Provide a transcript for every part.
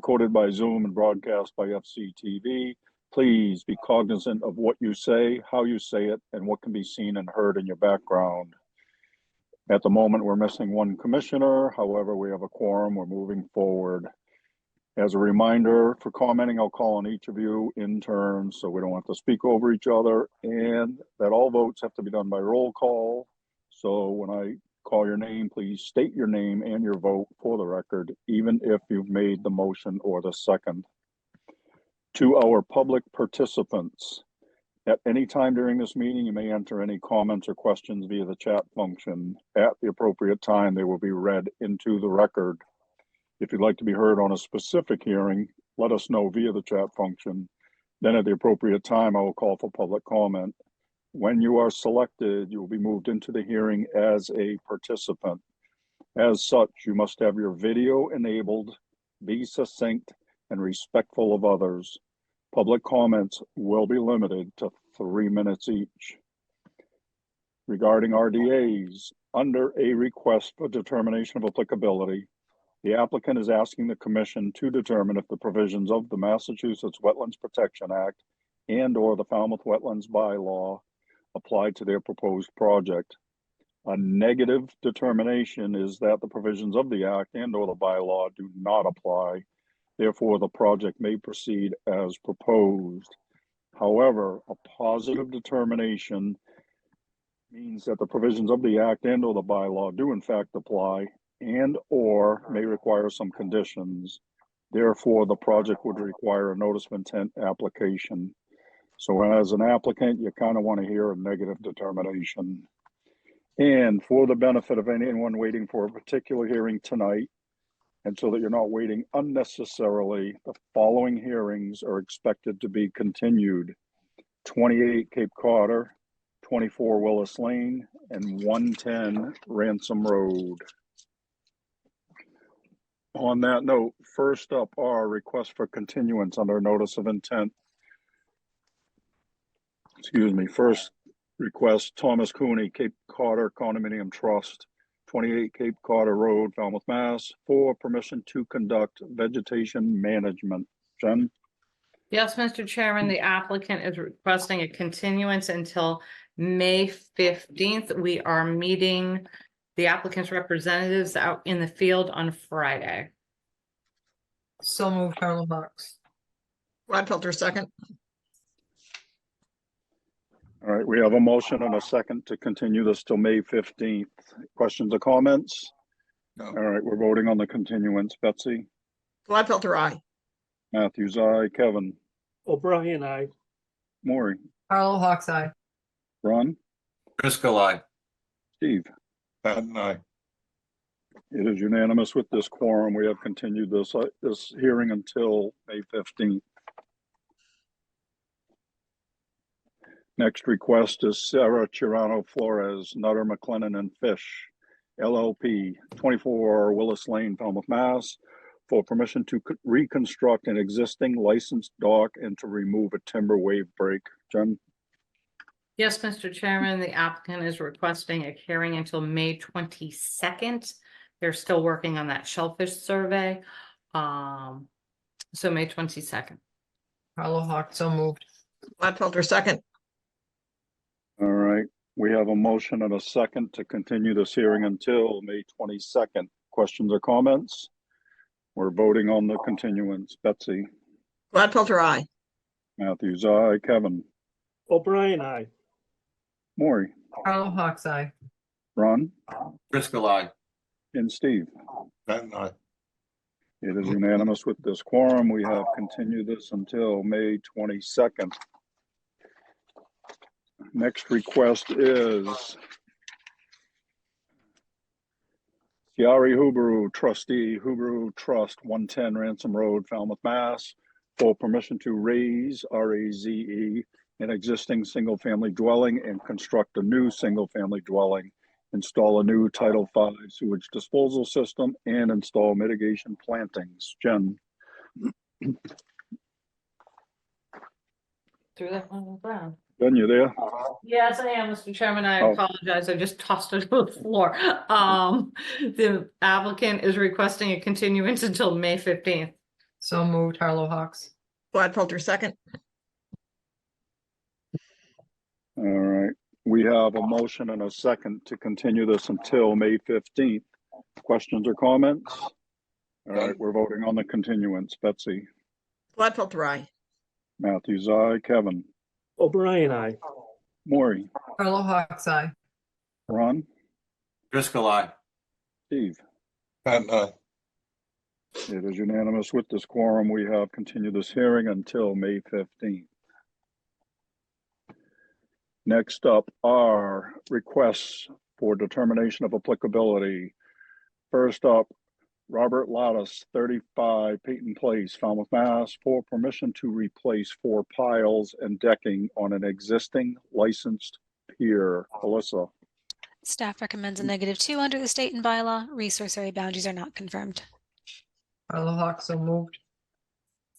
recorded by Zoom and broadcast by FCTV. Please be cognizant of what you say, how you say it, and what can be seen and heard in your background. At the moment, we're missing one commissioner. However, we have a quorum. We're moving forward. As a reminder, for commenting, I'll call on each of you in turn so we don't have to speak over each other, and that all votes have to be done by roll call. So when I call your name, please state your name and your vote for the record, even if you've made the motion or the second. To our public participants, at any time during this meeting, you may enter any comments or questions via the chat function. At the appropriate time, they will be read into the record. If you'd like to be heard on a specific hearing, let us know via the chat function. Then at the appropriate time, I will call for public comment. When you are selected, you will be moved into the hearing as a participant. As such, you must have your video enabled, be succinct, and respectful of others. Public comments will be limited to 3 minutes each. Regarding RDAs, under a request for determination of applicability, the applicant is asking the Commission to determine if the provisions of the Massachusetts Wetlands Protection Act and/or the Falmouth Wetlands Bylaw apply to their proposed project. A negative determination is that the provisions of the Act and/or the bylaw do not apply. Therefore, the project may proceed as proposed. However, a positive determination means that the provisions of the Act and/or the bylaw do in fact apply and/or may require some conditions. Therefore, the project would require a notice of intent application. So as an applicant, you kind of want to hear a negative determination. And for the benefit of anyone waiting for a particular hearing tonight, and so that you're not waiting unnecessarily, the following hearings are expected to be continued: 28 Cape Codder, 24 Willis Lane, and 110 Ransom Road. On that note, first up are requests for continuance under notice of intent. First request, Thomas Cooney, Cape Codder Condominium Trust, 28 Cape Codder Road, Falmouth, Mass, for permission to conduct vegetation management. Jen? Yes, Mr. Chairman, the applicant is requesting a continuance until May 15th. We are meeting the applicant's representatives out in the field on Friday. So moved, Carla Hawks. Gladfelter, second. All right, we have a motion and a second to continue this till May 15th. Questions or comments? No. All right, we're voting on the continuance. Betsy? Gladfelter, aye. Matthews, aye. Kevin? O'Brien, aye. Maury? Carla Hawks, aye. Ron? Driscoll, aye. Steve? Patton, aye. It is unanimous with this quorum. We have continued this hearing until May 15th. Next request is Sarah Chirano Flores, Nutter, McLennan and Fish, LLP, 24 Willis Lane, Falmouth, Mass, for permission to reconstruct an existing licensed dock and to remove a timber wave break. Jen? Yes, Mr. Chairman, the applicant is requesting a hearing until May 22nd. They're still working on that shellfish survey. So May 22nd. Carla Hawks, so moved. Gladfelter, second. All right, we have a motion and a second to continue this hearing until May 22nd. Questions or comments? We're voting on the continuance. Betsy? Gladfelter, aye. Matthews, aye. Kevin? O'Brien, aye. Maury? Carla Hawks, aye. Ron? Driscoll, aye. And Steve? Patton, aye. It is unanimous with this quorum. We have continued this until May 22nd. Next request is Yari Hubaru, trustee, Hubaru Trust, 110 Ransom Road, Falmouth, Mass, for permission to raise, RAZE, an existing single-family dwelling and construct a new single-family dwelling, install a new Title V sewage disposal system, and install mitigation plantings. Jen? Threw that on the ground. Jen, you there? Yes, I am, Mr. Chairman. I Oh. apologize. I just tossed it to the floor. The applicant is requesting a continuance until May 15th. So moved, Harlow Hawks. Gladfelter, second. All right, we have a motion and a second to continue this until May 15th. Questions or comments? All right, we're voting on the continuance. Betsy, Gladfelter, aye. Matthews, aye. Kevin, O'Brien, aye. Maury, Harlow Hawks Eye. Ron, Driscoll, aye. Steve. Patton, aye. It is unanimous with this quorum. We have continued this hearing until May 15th. Next up are requests for determination of applicability. First up, Robert Lattis, 35 Peyton Place, Falmouth, Mass, for permission to replace 4 piles and decking on an existing licensed pier. Alyssa, Staff recommends a -2 under the state and bylaw. Resource area boundaries are not confirmed. Harlow Hawks, so moved.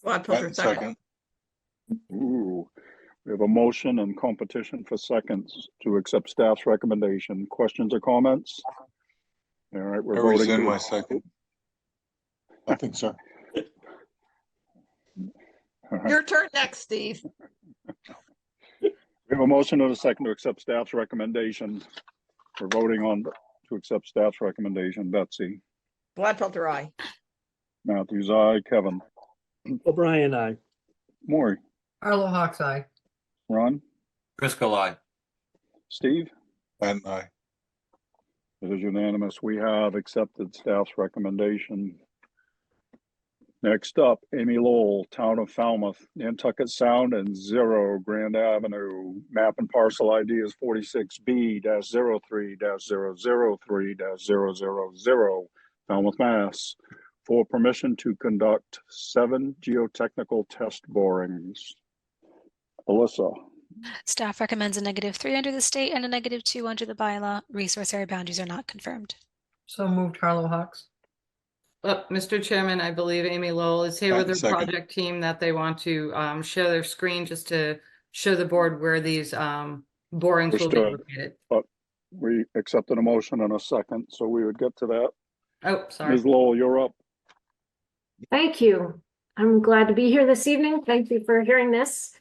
Gladfelter, Patton, second. ooh, we have a motion and competition for seconds to accept staff's recommendation. Questions or comments? All right, I we're voting. rescind my second. Nothing, sir. All right. Your turn next, Steve. We have a motion and a second to accept staff's recommendation. We're voting on to accept staff's recommendation. Betsy, Gladfelter, aye. Matthews, aye. Kevin, O'Brien, aye. Maury, Harlow Hawks Eye. Ron, Driscoll, aye. Steve. Patton, aye. It is unanimous. We have accepted staff's recommendation. Next up, Amy Lowell, Town of Falmouth, Nantucket Sound and 0 Grand Avenue. Map and parcel ID is 46B-03-003-000, Falmouth, Mass, for permission to conduct 7 geotechnical test borings. Alyssa, Staff recommends a -3 under the state and a -2 under the bylaw. Resource area boundaries are not confirmed. So moved, Harlow Hawks. Mr. Chairman, I believe Amy Lowell is here with her Second. project team that they want to share their screen just to show the board where these borings will be Understood. located. we accepted a motion and a second, so we would get to that. Oh, sorry. Ms. Lowell, you're up. Thank you. I'm glad to be here this evening. Thank you for hearing this.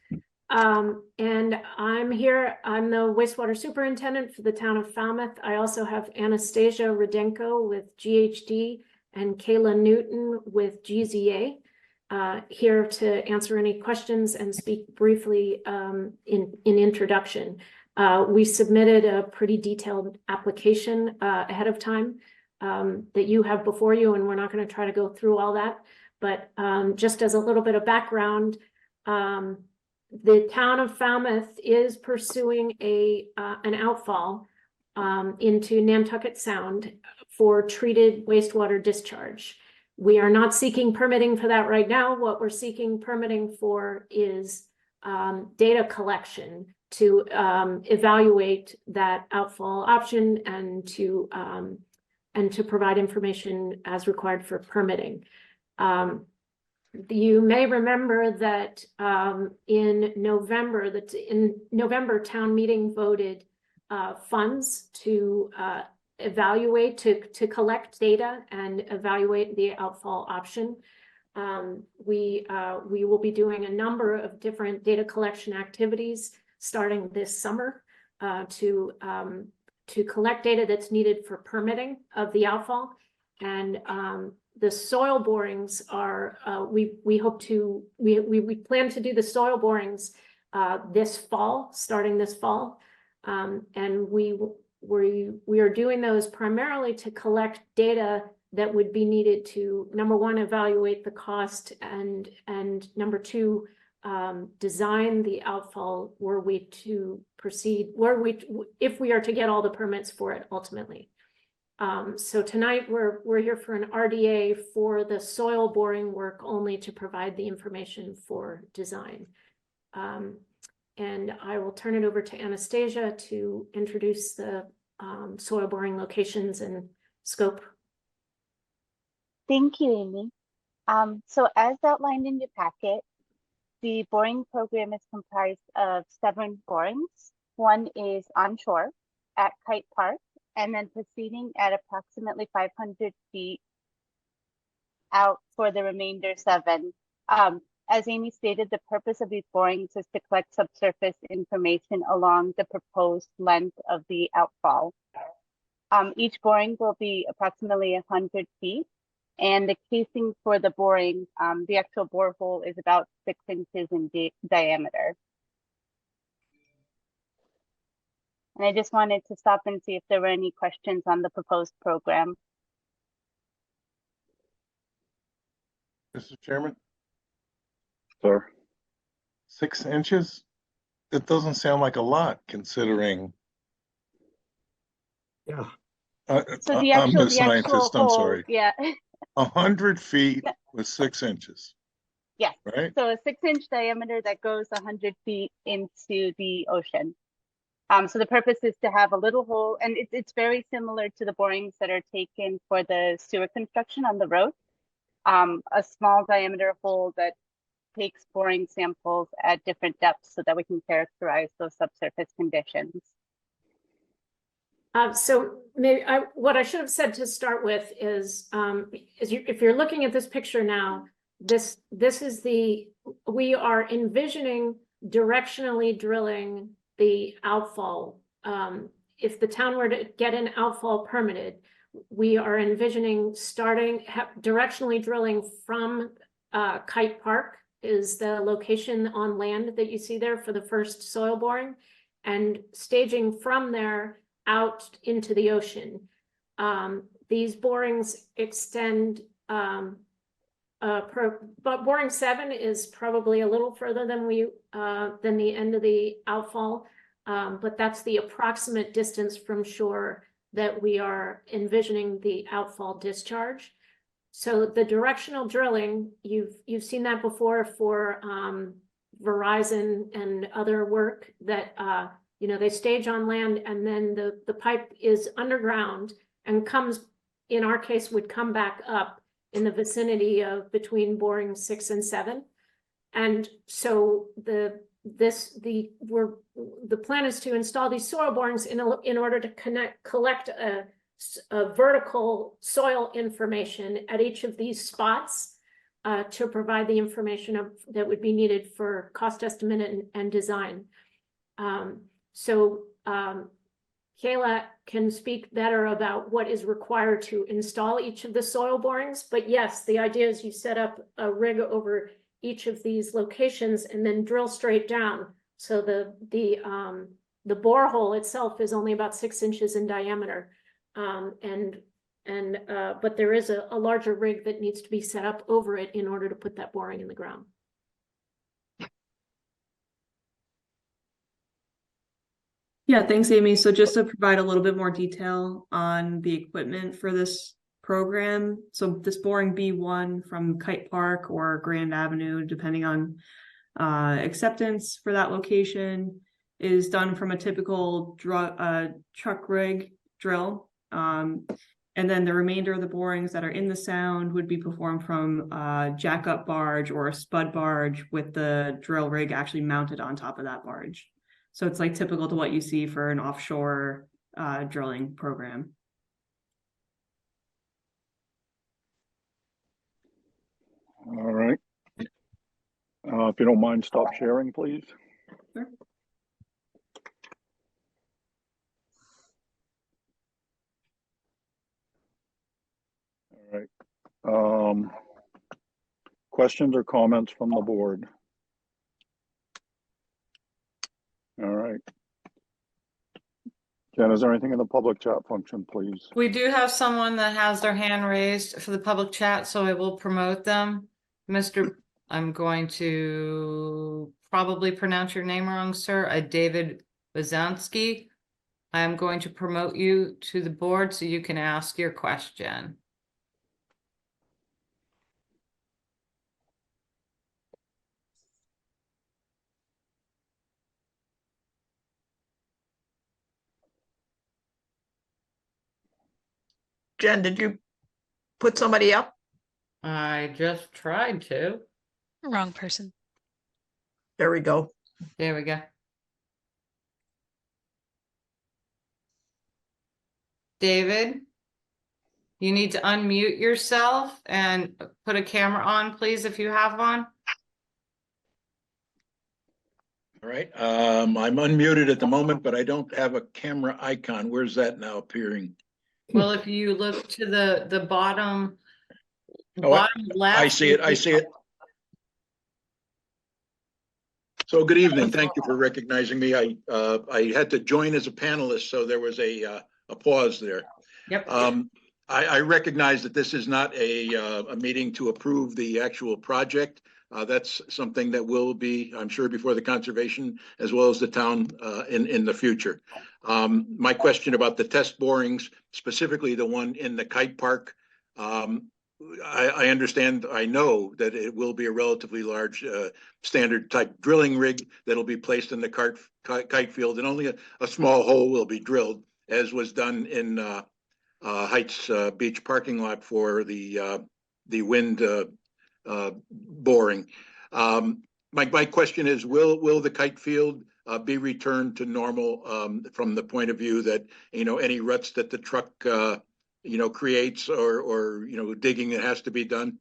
And I'm here, I'm the wastewater superintendent for the town of Falmouth. I also have Anastasia Rudenko with GHD and Kayla Newton with GZA here to answer any questions and speak briefly in introduction. We submitted a pretty detailed application ahead of time that you have before you, and we're not going to try to go through all that. But just as a little bit of background, the town of Falmouth is pursuing an outfall into Nantucket Sound for treated wastewater discharge. We are not seeking permitting for that right now. What we're seeking permitting for is data collection to evaluate that outfall option and to provide information as required for permitting. You may remember that in November, town meeting voted funds to evaluate, to collect data and evaluate the outfall option. We will be doing a number of different data collection activities starting this summer to collect data that's needed for permitting of the outfall. And the soil borings are, we plan to do the soil borings this fall, starting this fall. And we are doing those primarily to collect data that would be needed to, number one, evaluate the cost, and number two, design the outfall were we to proceed, if we are to get all the permits for it ultimately. So tonight we're here for an RDA for the soil boring work only to provide the information for design. And I will turn it over to Anastasia to introduce the soil boring locations and scope. Thank you, Amy. So as outlined in your packet, the boring program is comprised of 7 borings. One is onshore at Kite Park, and then proceeding at approximately 500 feet out for the remainder 7. As Amy stated, the purpose of these borings is to collect subsurface information along the proposed length of the outfall. Each boring will be approximately 100 feet, and the casing for the boring, the actual borehole is about 6 inches in diameter. And I just wanted to stop and see if there were any questions on the proposed program. Mr. Chairman, Sir, 6 inches? It doesn't sound like a lot considering. Yeah. So the I'm actual, the scientist, I'm hole, sorry. yeah, 100 feet with 6 inches, yes. right? So a 6-inch diameter that goes 100 feet into the ocean. So the purpose is to have a little hole, and it's very similar to the borings that are taken for the sewer construction on the road. A small diameter hole that takes boring samples at different depths so that we can characterize those subsurface conditions. So maybe what I should have said to start with is if you're looking at this picture now, this is we are envisioning directionally drilling the outfall. If the town were to get an outfall permitted, we are envisioning starting directionally drilling from Kite Park is the location on land that you see there for the first soil boring, and staging from there out into the ocean. These borings extend, but boring 7 is probably a little further than the end of the outfall, but that's the approximate distance from shore that we are envisioning the outfall discharge. So the directional drilling, you've seen that before for Verizon and other work that they stage on land, and then the pipe is underground and comes, in our case, would come back up in the vicinity of between boring 6 and 7. And so the plan is to install these soil borings in order to collect a vertical soil information at each of these spots to provide the information that would be needed for cost estimate and design. So Kayla can speak better about what is required to install each of the soil borings. But yes, the idea is you set up a rig over each of these locations and then drill straight down. So the borehole itself is only about 6 inches in diameter. But there is a larger rig that needs to be set up over it in order to put that boring in the ground. Yeah, thanks, Amy. So just to provide a little bit more detail on the equipment for this program. So this boring B1 from Kite Park or Grand Avenue, depending on acceptance for that location, is done from a typical truck rig drill. And then the remainder of the borings that are in the sound would be performed from a jack-up barge or a spud barge with the drill rig actually mounted on top of that barge. So it's like typical to what you see for an offshore drilling program. all right. If you don't mind, stop sharing, please. Sure. All right. Questions or comments from the board? All right. Jen, is there anything in the public chat function, please? We do have someone that has their hand raised for the public chat, so I will promote them. I'm going to probably pronounce your name wrong, sir. David Bazanski. I'm going to promote you to the board so you can ask your question. Jen, did you put somebody up? I just tried to. Wrong person. There we go. There we go. David? You need to unmute yourself and put a camera on, please, if you have one. All right, I'm unmuted at the moment, but I don't have a camera icon. Where's that now appearing? Well, if you look to the bottom, Oh, bottom left. I see it, I see it. So good evening. Thank you for recognizing me. I had to join as a panelist, so there was a pause there. Yep. I recognize that this is not a meeting to approve the actual project. That's something that will be, I'm sure, before the conservation as well as the town in the future. My question about the test borings, specifically the one in the kite park, I understand, I know that it will be a relatively large standard type drilling rig that'll be placed in the kite field, and only a small hole will be drilled, as was done in Heights Beach parking lot for the wind boring. My question is, will the kite field be returned to normal from the point of view that, any ruts that the truck creates or digging that has to be done?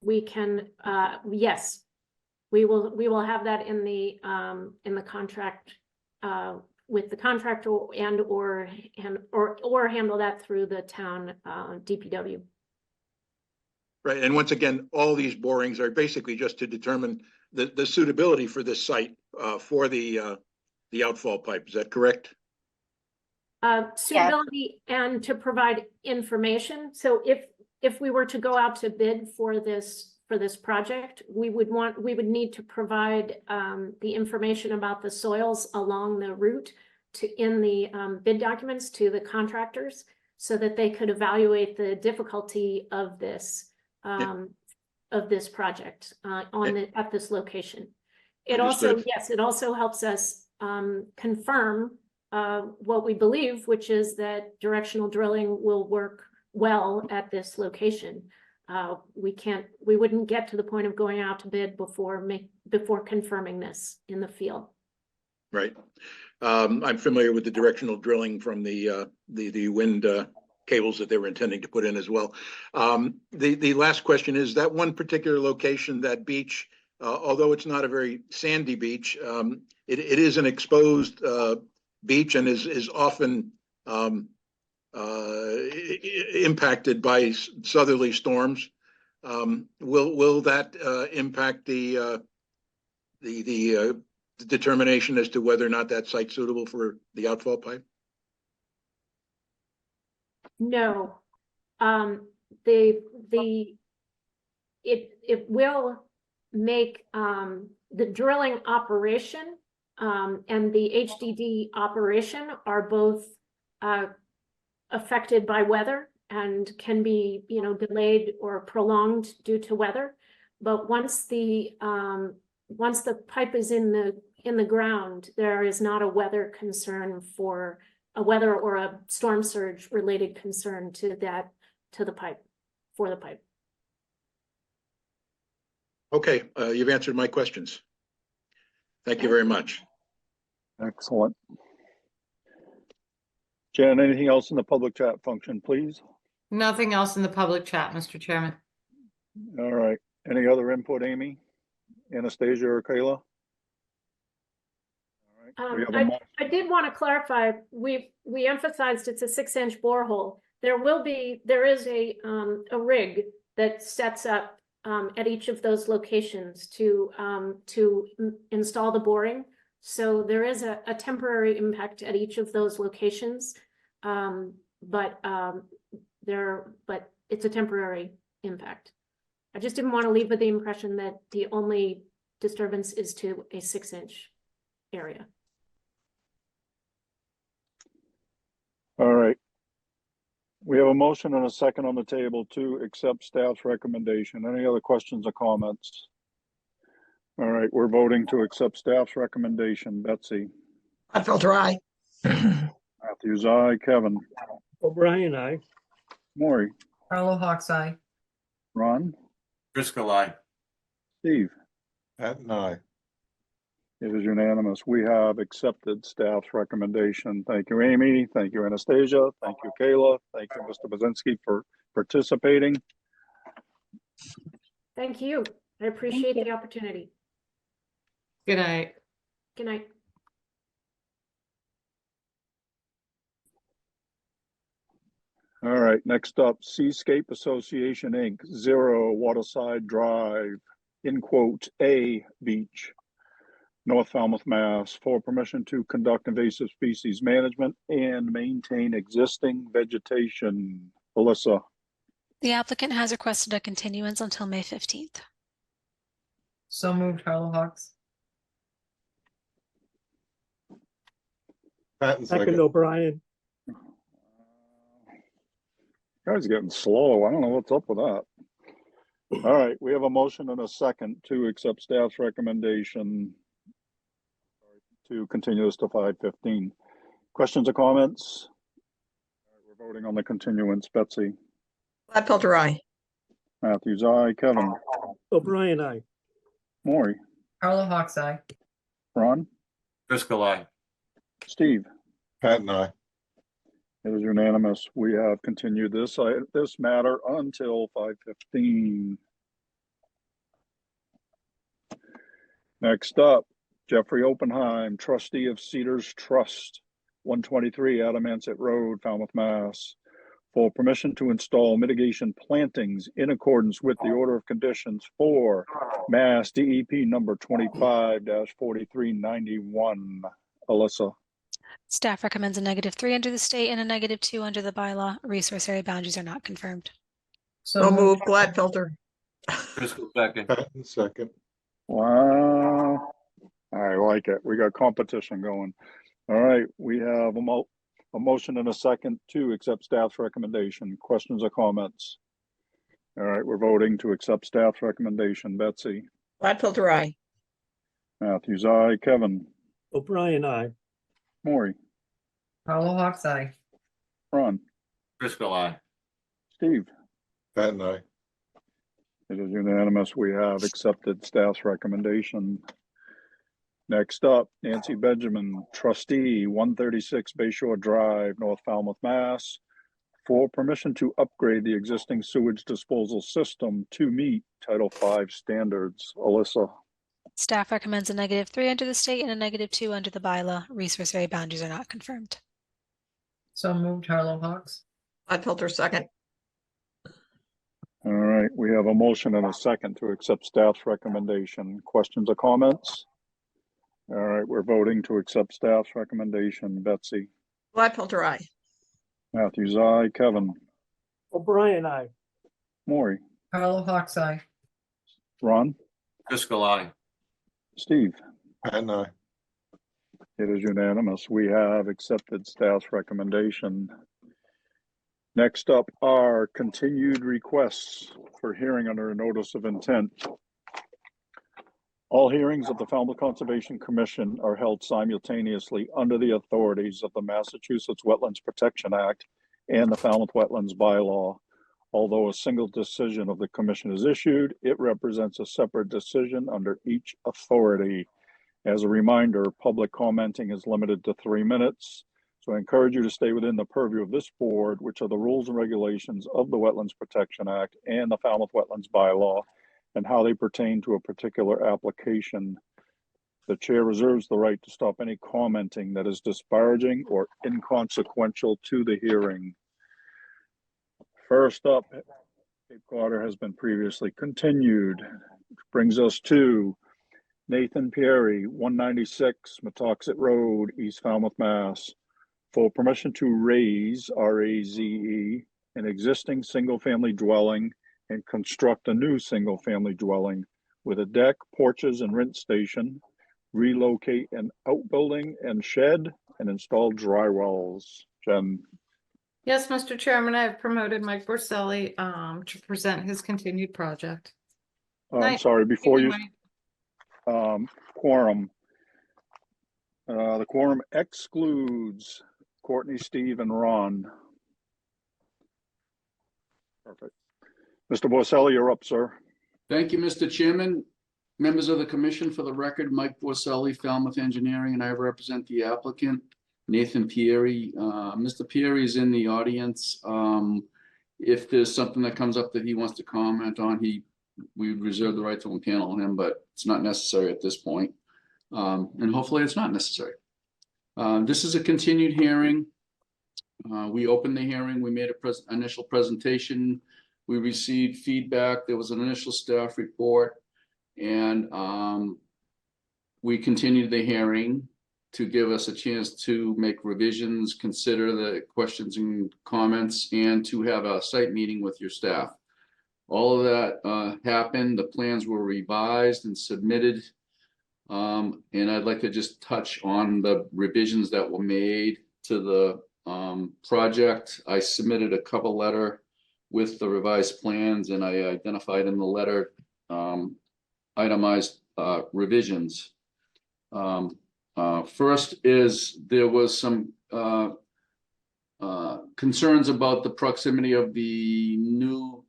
We can, yes, we will have that in the contract with the contractor or handle that through the town DPW. Right, and once again, all these borings are basically just to determine the suitability for this site for the outfall pipe. Is that correct? Suitability and to provide information. So if we were to go out to bid for this project, we would need to provide the information about the soils along the route in the bid documents to the contractors, so that they could evaluate the difficulty of this project at this location. It also, Understood. yes, it also helps us confirm what we believe, which is that directional drilling will work well at this location. We wouldn't get to the point of going out to bid before confirming this in the field. Right. I'm familiar with the directional drilling from the wind cables that they were intending to put in as well. The last question is that one particular location, that beach, although it's not a very sandy beach, it is an exposed beach and is often impacted by southerly storms. Will that impact the determination as to whether or not that site's suitable for the outfall pipe? No, it will make the drilling operation and the HDD operation are both affected by weather and can be, delayed or prolonged due to weather. But once the pipe is in the ground, there is not a weather concern for a weather or a storm surge related concern for the pipe. Okay, you've answered my questions. Thank you very much. Excellent. Jen, anything else in the public chat function, please? Nothing else in the public chat, Mr. Chairman. All right. Any other input, Amy, Anastasia, or Kayla? All right. I did want to clarify, we emphasized it's a 6-inch borehole. There is a rig that sets up at each of those locations to install the boring. So there is a temporary impact at each of those locations, but it's a temporary impact. I just didn't want to leave with the impression that the only disturbance is to a 6-inch area. All right. We have a motion and a second on the table to accept staff's recommendation. Any other questions or comments? All right, we're voting to accept staff's recommendation. Betsy? Gladfelter, aye. Matthews, aye. Kevin? O'Brien, aye. Maury? Carlo Hawks, aye. Ron? Driscoll, aye. Steve? Patton, aye. It is unanimous. We have accepted staff's recommendation. Thank you, Amy. Thank you, Anastasia. Thank you, Kayla. Thank you, Mr. Bazinski, for participating. Thank you. I appreciate the opportunity. Good night. Good night. All right, next up, Seascape Association, Inc., 0 Waterside Drive, in quote, A Beach, North Falmouth, Mass, for permission to conduct invasive species management and maintain existing vegetation. Alyssa, The applicant has requested a continuance until May 15th. So moved, Harlow Hawks. Patton Second second. O'Brien. guys are getting slow. I don't know what's up with that. All right, we have a motion and a second to accept staff's recommendation to continue this to 5:15. Questions or comments? All right, we're voting on the continuance. Betsy, Gladfelter, aye. Matthews, aye. Kevin, O'Brien, aye. Maury, Harlow Hawks eye. Ron, Driscoll, aye. Steve. Patton, aye. It is unanimous. We have continued this matter until 5:15. Next up, Jeffrey Oppenheim, trustee of Cedars Trust, 123 Adamancet Road, Falmouth, Mass, for permission to install mitigation plantings in accordance with the order of conditions for Mass DEP number 25-4391. Alyssa, Staff recommends a -3 under the state and a -2 under the bylaw. Resource area boundaries are not confirmed. So moved, Gladfelter. Driscoll, second. Patton second. wow, I like it. We got competition going. All right, we have a motion and a second to accept staff's recommendation. Questions or comments? All right, we're voting to accept staff's recommendation. Betsy, Gladfelter, aye. Matthews, aye. Kevin, O'Brien, aye. Maury, Harlow Hawks eye. Ron, Driscoll, aye. Steve. Patton, aye. It is unanimous. We have accepted staff's recommendation. Next up, Nancy Benjamin, trustee, 136 Bayshore Drive, North Falmouth, Mass, for permission to upgrade the existing sewage disposal system to meet Title V standards. Alyssa, Staff recommends a -3 under the state and a -2 under the bylaw. Resource area boundaries are not confirmed. So moved, Harlow Hawks. Gladfelter, second. all right, we have a motion and a second to accept staff's recommendation. Questions or comments? All right, we're voting to accept staff's recommendation. Betsy, Gladfelter, aye. Matthews, aye. Kevin, O'Brien, aye. Maury, Harlow Hawks eye. Ron, Driscoll, aye. Steve. Patton, aye. It is unanimous. We have accepted staff's recommendation. Next up are continued requests for hearing under a notice of intent. All hearings of the Falmouth Conservation Commission are held simultaneously under the authorities of the Massachusetts Wetlands Protection Act and the Falmouth Wetlands Bylaw. Although a single decision of the commission is issued, it represents a separate decision under each authority. As a reminder, public commenting is limited to 3 minutes. So I encourage you to stay within the purview of this board, which are the rules and regulations of the Wetlands Protection Act and the Falmouth Wetlands Bylaw, and how they pertain to a particular application. The chair reserves the right to stop any commenting that is disparaging or inconsequential to the hearing. First up, Cape Codder has been previously continued, which brings us to Nathan Perry, 196 Metoxet Road, East Falmouth, Mass, for permission to raise, R-A-Z-E, an existing single-family dwelling and construct a new single-family dwelling with a deck, porches, and rinse station, relocate an outbuilding and shed, and install dry wells. Jen. Yes, Mr. Chairman, I have promoted Mike Borselli to present his continued project. I'm Night. sorry, before you, Mike. quorum. The quorum excludes Courtney, Steve, and Ron. Perfect. Mr. Borselli, you're up, sir. Thank you, Mr. Chairman. Members of the commission, for the record, Mike Borselli, Falmouth Engineering, and I represent the applicant, Nathan Pieri. Mr. Pieri is in the audience. If there's something that comes up that he wants to comment on, we would reserve the right to impanel him, but it's not necessary at this point. And hopefully it's not necessary. This is a continued hearing. We opened the hearing. We made a initial presentation. We received feedback. There was an initial staff report, and we continued the hearing to give us a chance to make revisions, consider the questions and comments, and to have a site meeting with your staff. All of that happened. The plans were revised and submitted. And I'd like to just touch on the revisions that were made to the project. I submitted a cover letter with the revised plans, and I identified in the letter itemized revisions. First is there was some concerns about the proximity of the new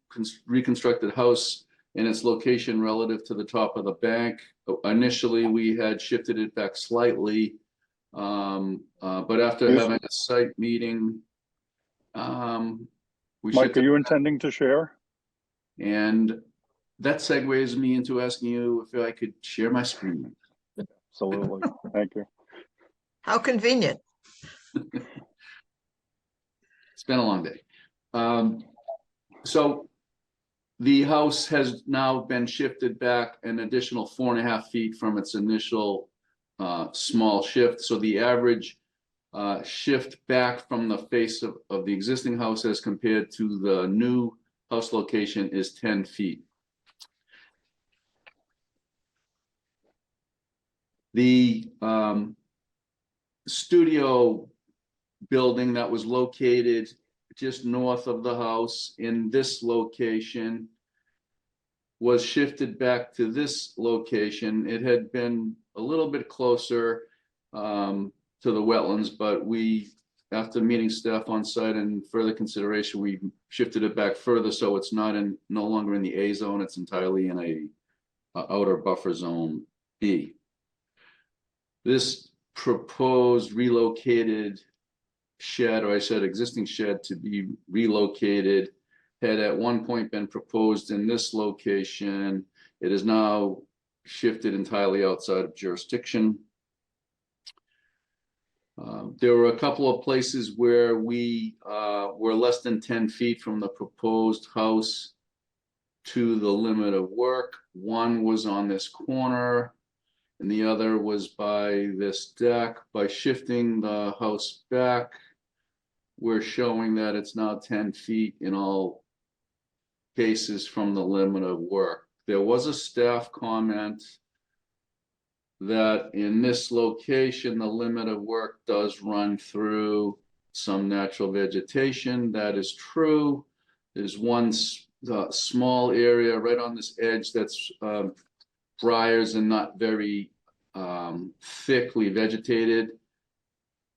reconstructed house and its location relative to the top of the bank. Initially, we had shifted it back slightly, but after having a site meeting, Mike, are you intending to share? And that segues me into asking you if I could share my screen. Absolutely. Thank you. How convenient. It's been a long day. So the house has now been shifted back an additional 4.5 feet from its initial small shift. So the average shift back from the face of the existing house as compared to the new house location is 10 feet. The studio building that was located just north of the house in this location was shifted back to this location. It had been a little bit closer to the wetlands, but after meeting staff on site and further consideration, we shifted it back further so it's no longer in the A zone. It's entirely in a outer buffer zone B. This proposed relocated shed, or I said existing shed to be relocated, had at one point been proposed in this location. It is now shifted entirely outside of jurisdiction. There were a couple of places where we were less than 10 feet from the proposed house to the limit of work. One was on this corner, and the other was by this deck. By shifting the house back, we're showing that it's now 10 feet in all cases from the limit of work. There was a staff comment that in this location, the limit of work does run through some natural vegetation. That is true. There's one small area right on this edge that's briars and not very thickly vegetated,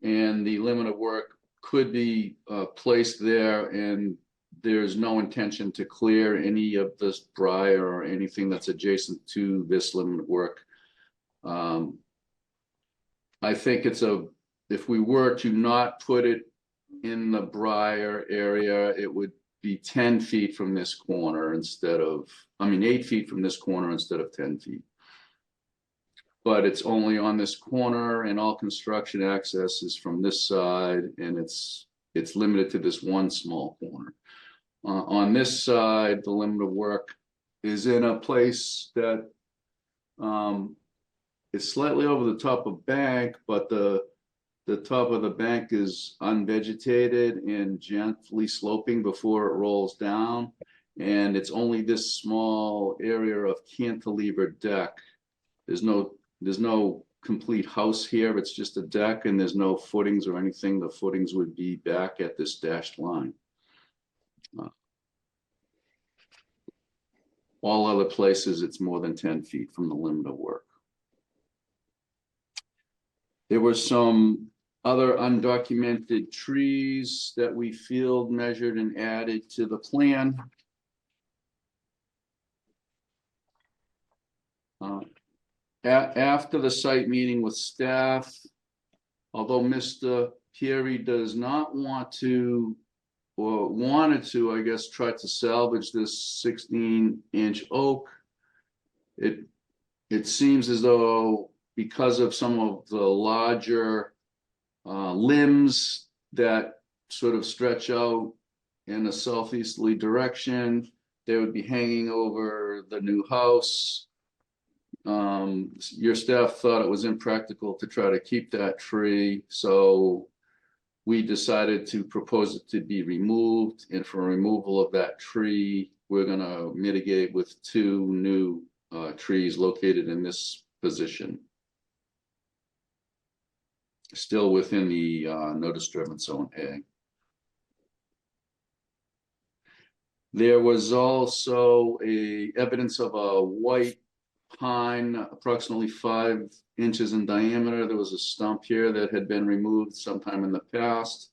and the limit of work could be placed there, and there's no intention to clear any of this briar or anything that's adjacent to this limit of work. I think if we were to not put it in the briar area, it would be 10 feet from this corner 8 feet from this corner instead of 10 feet. But it's only on this corner, and all construction access is from this side, and it's limited to this one small corner. On this side, the limit of work is in a place that is slightly over the top of bank, but the top of the bank is unvegetated and gently sloping before it rolls down. And it's only this small area of cantilever deck. There's no complete house here. It's just a deck, and there's no footings or anything. The footings would be back at this dashed line. All other places, it's more than 10 feet from the limit of work. There were some other undocumented trees that we field measured and added to the plan. After the site meeting with staff, although Mr. Pieri does not want to, or wanted to, I guess, try to salvage this 16-inch oak, it seems as though because of some of the larger limbs that sort of stretch out in a southeasterly direction, they would be hanging over the new house. Your staff thought it was impractical to try to keep that tree, so we decided to propose it to be removed, and for removal of that tree, we're gonna mitigate with 2 new trees located in this position. Still within the no disturbance zone A. There was also evidence of a white pine approximately 5 inches in diameter. There was a stump here that had been removed sometime in the past.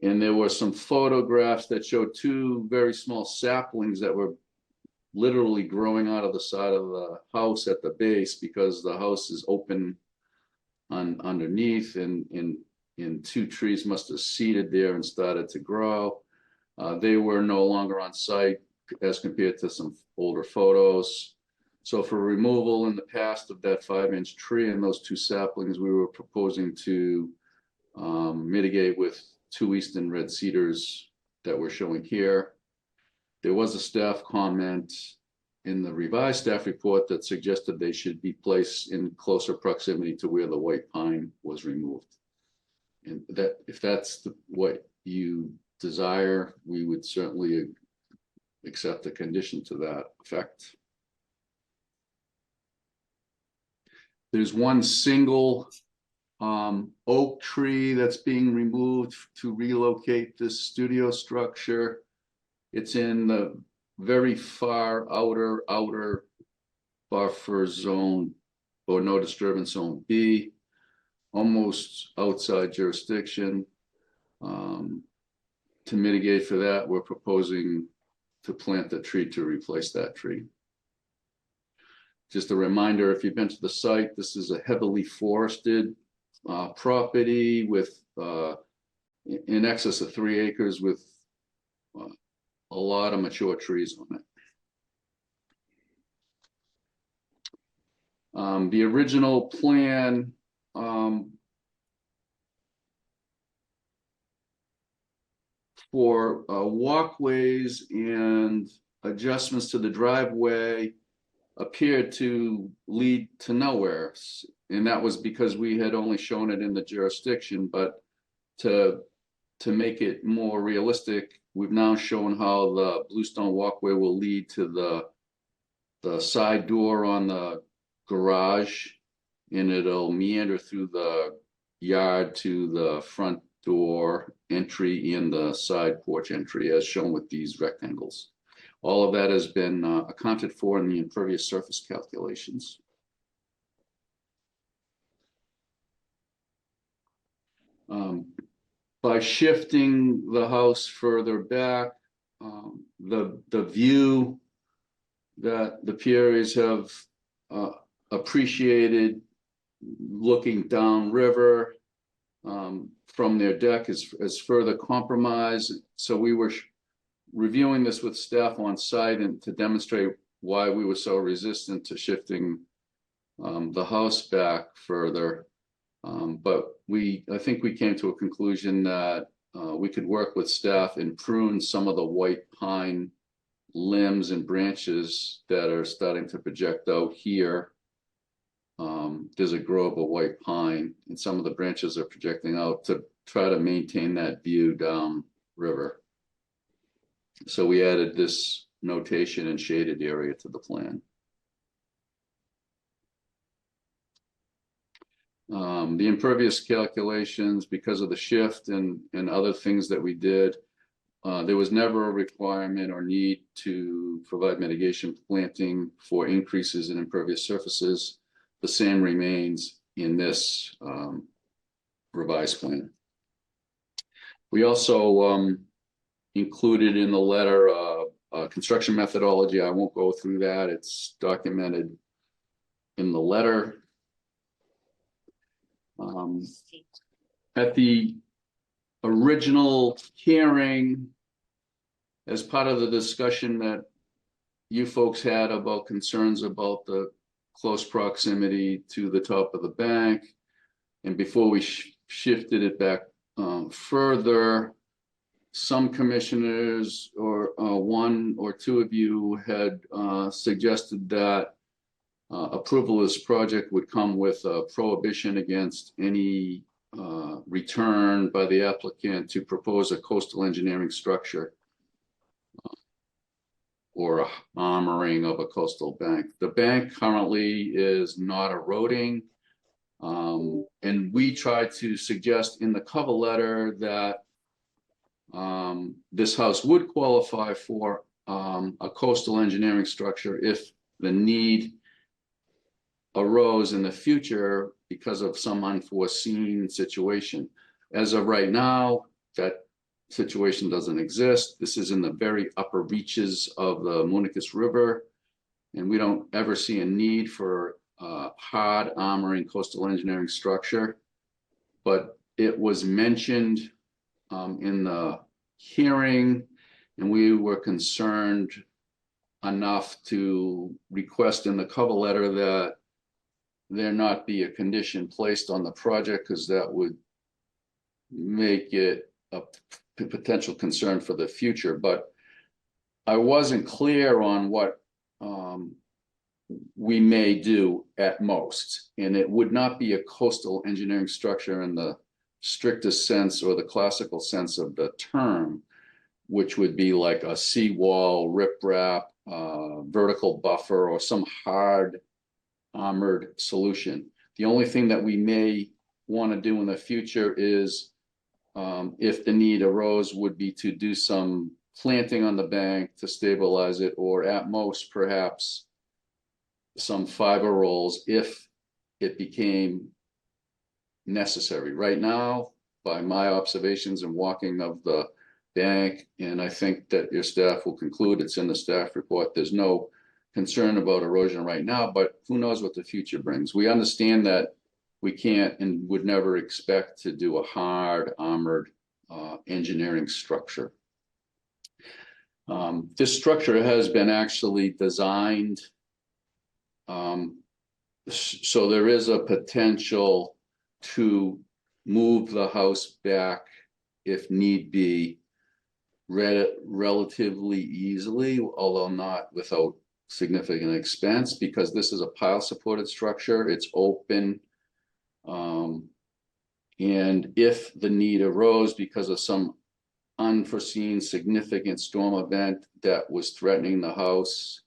And there were some photographs that showed 2 very small saplings that were literally growing out of the side of the house at the base, because the house is open underneath, and 2 trees must have seeded there and started to grow. They were no longer on site as compared to some older photos. So for removal in the past of that 5-inch tree and those 2 saplings, we were proposing to mitigate with 2 eastern red cedars that we're showing here. There was a staff comment in the revised staff report that suggested they should be placed in closer proximity to where the white pine was removed. And that, if that's what you desire, we would certainly accept a condition to that effect. There's 1 single oak tree that's being removed to relocate this studio structure. It's in the very far outer buffer zone, or no disturbance zone B, almost outside jurisdiction. To mitigate for that, we're proposing to plant the tree to replace that tree. Just a reminder, if you've been to the site, this is a heavily forested property with in excess of 3 acres with a lot of mature trees on it. The original plan for walkways and adjustments to the driveway appeared to lead to nowhere. And that was because we had only shown it in the jurisdiction, but to make it more realistic, we've now shown how the bluestone walkway will lead to the side door on the garage, and it'll meander through the yard to the front door entry and the side porch entry, as shown with these rectangles. All of that has been accounted for in the impervious surface calculations. By shifting the house further back, the view that the Pieris have appreciated looking downriver from their deck is further compromised. So we were reviewing this with staff on site and to demonstrate why we were so resistant to shifting the house back further. But I think we came to a conclusion that we could work with staff and prune some of the white pine limbs and branches that are starting to project out here. There's a grove of white pine, and some of the branches are projecting out to try to maintain that view down river. So we added this notation and shaded area to the plan. The impervious calculations, because of the shift and other things that we did, there was never a requirement or need to provide mitigation planting for increases in impervious surfaces. The same remains in this revised plan. We also included in the letter construction methodology. I won't go through that. It's documented in the letter. At the original hearing, as part of the discussion that you folks had about concerns about the close proximity to the top of the bank, and before we shifted it back further, some commissioners or one or two of you had suggested that approval of this project would come with a prohibition against any return by the applicant to propose a coastal engineering structure or a armoring of a coastal bank. The bank currently is not eroding. And we tried to suggest in the cover letter that this house would qualify for a coastal engineering structure if the need arose in the future because of some unforeseen situation. As of right now, that situation doesn't exist. This is in the very upper reaches of the Municus River, and we don't ever see a need for hard armoring coastal engineering structure. But it was mentioned in the hearing, and we were concerned enough to request in the cover letter that there not be a condition placed on the project, because that would make it a potential concern for the future. But I wasn't clear on what we may do at most, and it would not be a coastal engineering structure in the strictest sense or the classical sense of the term, which would be like a seawall, riprap, vertical buffer, or some hard armored solution. The only thing that we may want to do in the future is, if the need arose, would be to do some planting on the bank to stabilize it, or at most perhaps some fiber rolls if it became necessary. Right now, by my observations and walking of the bank, and I think that your staff will conclude, it's in the staff report, there's no concern about erosion right now, but who knows what the future brings. We understand that we can't and would never expect to do a hard armored engineering structure. This structure has been actually designed so there is a potential to move the house back if need be relatively easily, although not without significant expense, because this is a pile supported structure. It's open. And if the need arose because of some unforeseen significant storm event that was threatening the house,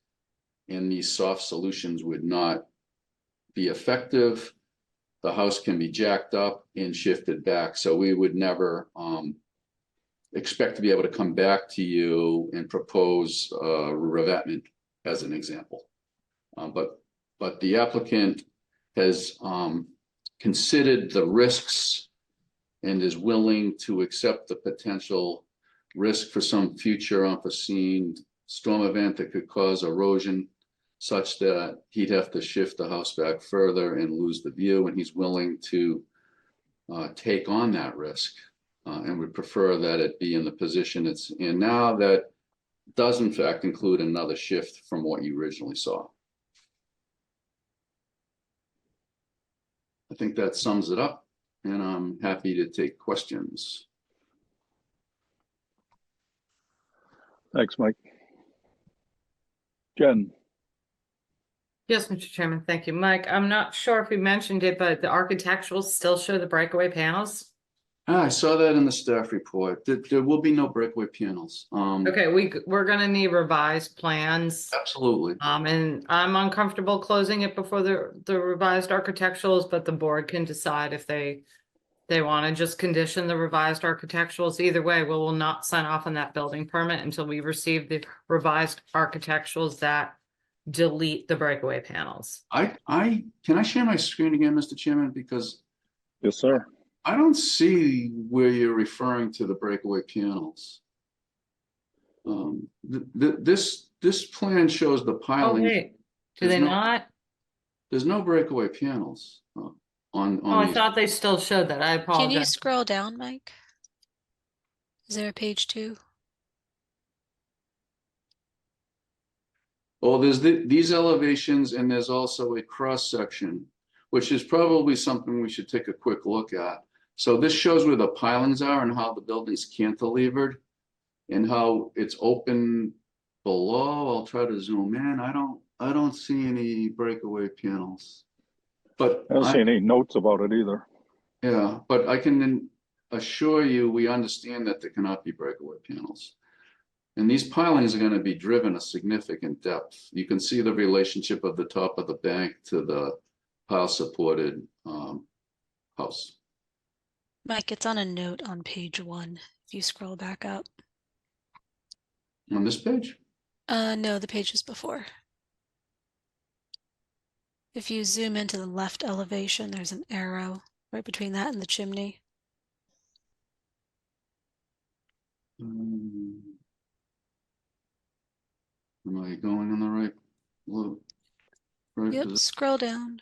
and these soft solutions would not be effective, the house can be jacked up and shifted back. So we would never expect to be able to come back to you and propose revetment as an example. But the applicant has considered the risks and is willing to accept the potential risk for some future unforeseen storm event that could cause erosion, such that he'd have to shift the house back further and lose the view, and he's willing to take on that risk and would prefer that it be in the position it's in now, that does in fact include another shift from what you originally saw. I think that sums it up, and I'm happy to take questions. Thanks, Mike. Jen? Yes, Mr. Chairman, thank you. Mike, I'm not sure if we mentioned it, but the architecturals still show the breakaway panels. I saw that in the staff report. There will be no breakaway panels. Okay, we're gonna need revised plans. Absolutely. And I'm uncomfortable closing it before the revised architecturals, but the board can decide if they want to just condition the revised architecturals. Either way, we will not sign off on that building permit until we receive the revised architecturals that delete the breakaway panels. Can I share my screen again, Mr. Chairman? Because yes, sir. I don't see where you're referring to the breakaway panels. This plan shows the Oh, piling. wait, do they not? There's no breakaway panels on Oh, I these. thought they still showed that. I Can you apologize. scroll down, Mike? Is there a page 2? Oh, there's these elevations, and there's also a cross section, which is probably something we should take a quick look at. So this shows where the pilings are and how the building's cantilevered and how it's open below. I'll try to zoom in. I don't see any breakaway panels. But I don't see any notes about it either. yeah, but I can assure you, we understand that there cannot be breakaway panels. And these pilings are going to be driven a significant depth. You can see the relationship of the top of the bank to the pile supported house. Mike, it's on a note on page 1. If you scroll back up. On this page? No, the pages before. If you zoom into the left elevation, there's an arrow right between that and the chimney. Am I going in the right Yep, position? scroll down.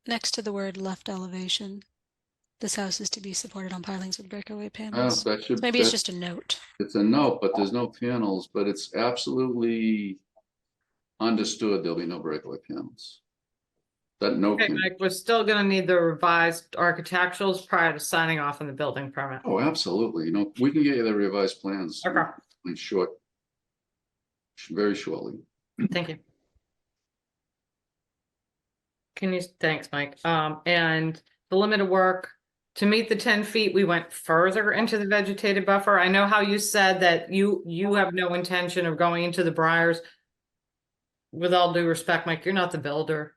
Next to the word left elevation. This house is to be supported on pilings with breakaway panels. That should, So maybe it's just a note. It's a note, but there's no panels, but it's absolutely understood there'll be no breakaway panels. That note Okay, can, Mike, we're still gonna need the revised architecturals prior to signing off on the building permit. oh, absolutely. You know, we can get you the revised plans Okay, in short, very shortly. thank you. Thanks, Mike. And the limit of work, to meet the 10 feet, we went further into the vegetated buffer. I know how you said that you have no intention of going into the briars. With all due respect, Mike, you're not the builder.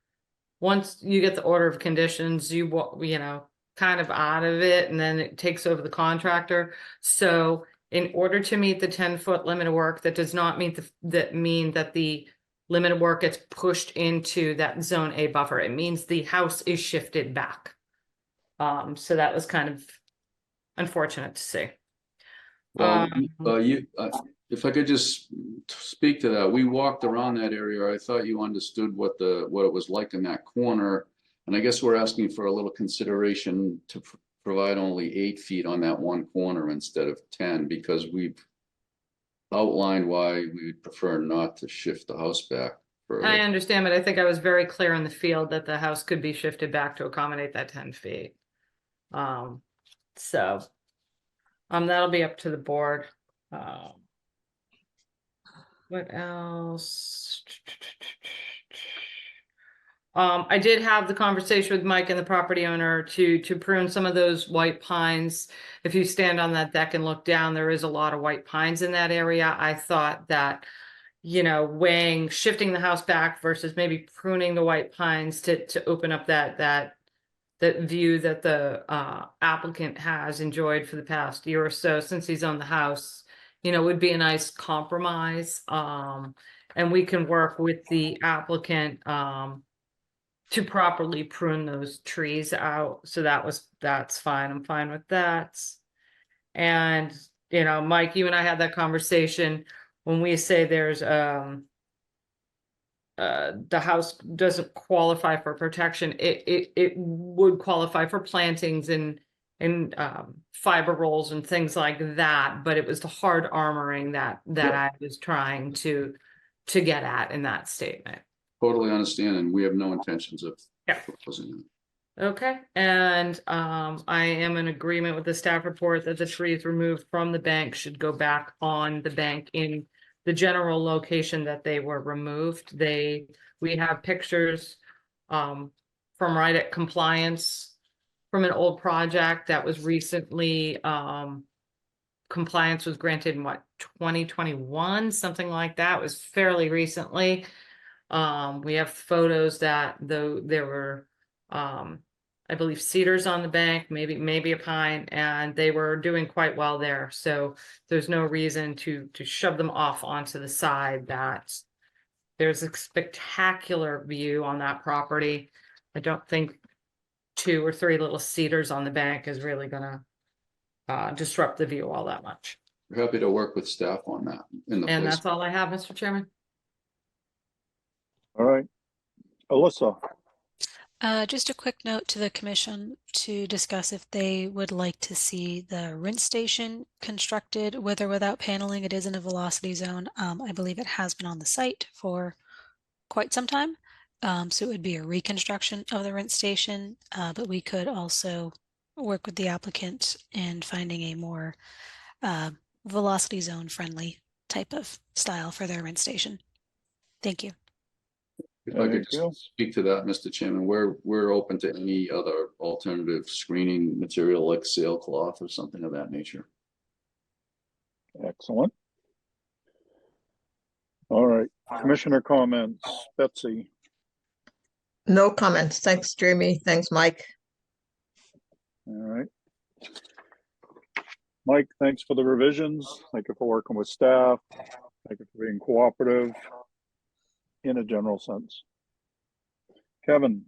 Once you get the order of conditions, you know, kind of out of it, and then it takes over the contractor. So in order to meet the 10-foot limit of work, that does not mean that the limit of work gets pushed into that zone A buffer. It means the house is shifted back. So that was kind of unfortunate to see. Well, if I could just speak to that, we walked around that area. I thought you understood what it was like in that corner. And I guess we're asking for a little consideration to provide only 8 feet on that one corner instead of 10, because we've outlined why we would prefer not to shift the house back further. I understand, but I think I was very clear in the field that the house could be shifted back to accommodate that 10 feet. So that'll be up to the board. What else? I did have the conversation with Mike and the property owner to prune some of those white pines. If you stand on that deck and look down, there is a lot of white pines in that area. I thought that, you know, shifting the house back versus maybe pruning the white pines to open up that view that the applicant has enjoyed for the past year or so since he's owned the house, you know, would be a nice compromise. And we can work with the applicant to properly prune those trees out. So that's fine. I'm fine with that. And, you know, Mike, you and I had that conversation when we say there's the house doesn't qualify for protection. It would qualify for plantings and fiber rolls and things like that, but it was the hard armoring that I was trying to get at in that statement. Totally understand, and we have no intentions of proposing it. Okay, and I am in agreement with the staff report that the trees removed from the bank should go back on the bank in the general location that they were removed. We have pictures from right at compliance from an old project that was recently compliance was granted in 2021, something like that. It was fairly recently. We have photos that though there were I believe cedars on the bank, maybe a pine, and they were doing quite well there. So there's no reason to shove them off onto the side. That there's a spectacular view on that property. I don't think 2 or 3 little cedars on the bank is really gonna disrupt the view all that much. We're happy to work with staff on that. And that's all I have, Mr. Chairman. All right. Alyssa, Just a quick note to the commission to discuss if they would like to see the rinse station constructed with or without paneling. It is in a velocity zone. I believe it has been on the site for quite some time. So it would be a reconstruction of the rinse station, but we could also work with the applicant in finding a more velocity zone friendly type of style for their rinse station. Thank you. If I could Thank you. just speak to that, Mr. Chairman, we're open to any other alternative screening material like sailcloth or something of that nature. excellent. All right, commissioner comments. Betsy, No comments. Thanks, Jamie. Thanks, Mike. all right. Mike, thanks for the revisions. Thank you for working with staff. Thank you for being cooperative in a general sense. Kevin,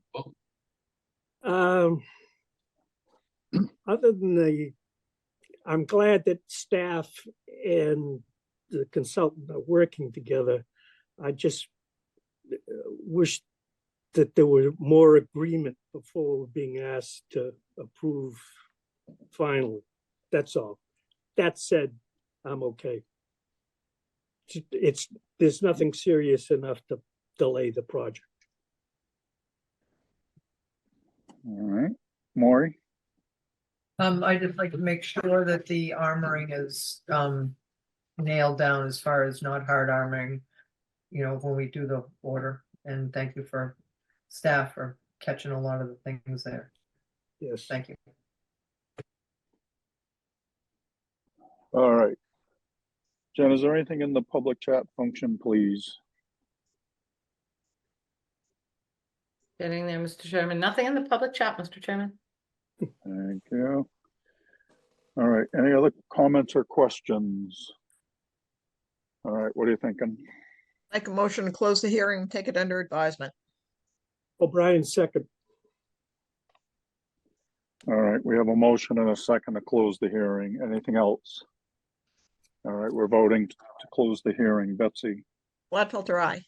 Other than I'm glad that staff and the consultant are working together. I just wish that there were more agreement before being asked to approve finally. That's all. That said, I'm okay. There's nothing serious enough to delay the project. all right. Maury, I just like to make sure that the armoring is nailed down as far as not hard armoring, you know, when we do the order. And thank you for staff for catching a lot of the things there. Yes. Thank you. all right. Jen, is there anything in the public chat function, please? Getting there, Mr. Chairman. Nothing in the public chat, Mr. Chairman. Thank you. All right, any other comments or questions? All right, what are you thinking? Make a motion to close the hearing, take it under advisement. O'Brien second. All right, we have a motion and a second to close the hearing. Anything else? All right, we're voting to close the hearing. Betsy, Gladfelter, aye.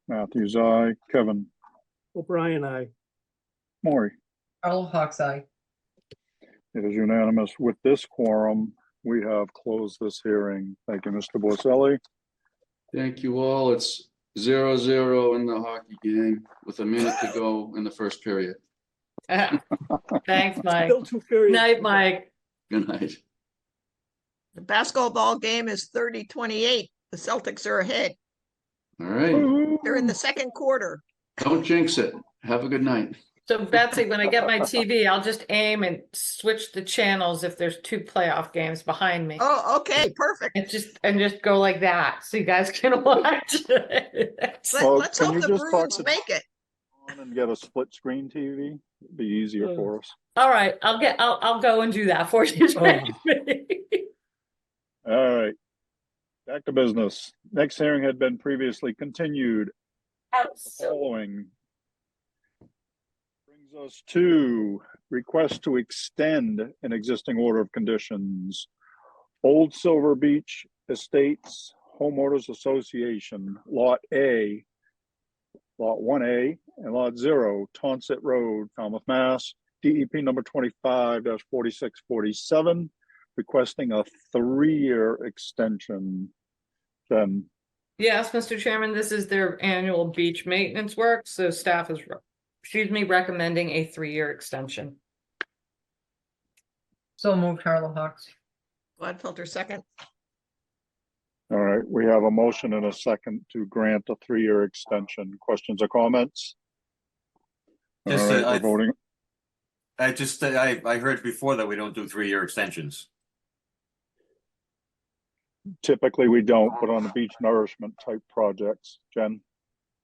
Matthews, aye. Kevin, O'Brien, aye. Maury. Carlo Hawks eye. It is unanimous. With this quorum, we have closed this hearing. Thank you, Mr. Borselli. Thank you all. It's 0-0 in the hockey game with a minute to go in the first period. Thanks, Mike. Still 2 periods. Night, Mike. Good night. The basketball game is 30-28. The Celtics are ahead. All right. They're in the second quarter. Don't jinx it. Have a good night. So Betsy, when I get my TV, I'll just aim and switch the channels if there's 2 playoff games behind me. Oh, okay, perfect. And just go like that so you guys can watch it. Well, Let's can hope you the just talk Bruins to- make it. And get a split screen TV. It'd be easier for us. All right, I'll go and do that for you. All right. Back to business. Next hearing had been previously continued. Following brings us to request to extend an existing order of conditions. Old Silver Beach Estates Homeowners Association, Lot A, Lot 1A, and Lot 0, Tonsett Road, Falmouth, Mass. DEP number 25-4647, requesting a 3-year extension. Jen. Yes, Mr. Chairman, this is their annual beach maintenance work, so staff is, recommending a 3-year extension. So moved, Carlo Hawks. Gladfelter second. All right, we have a motion and a second to grant a 3-year extension. Questions or comments? All Just, right, we're voting. I heard before that we don't do 3-year extensions. Typically, we don't, but on the beach nourishment type projects. Jen?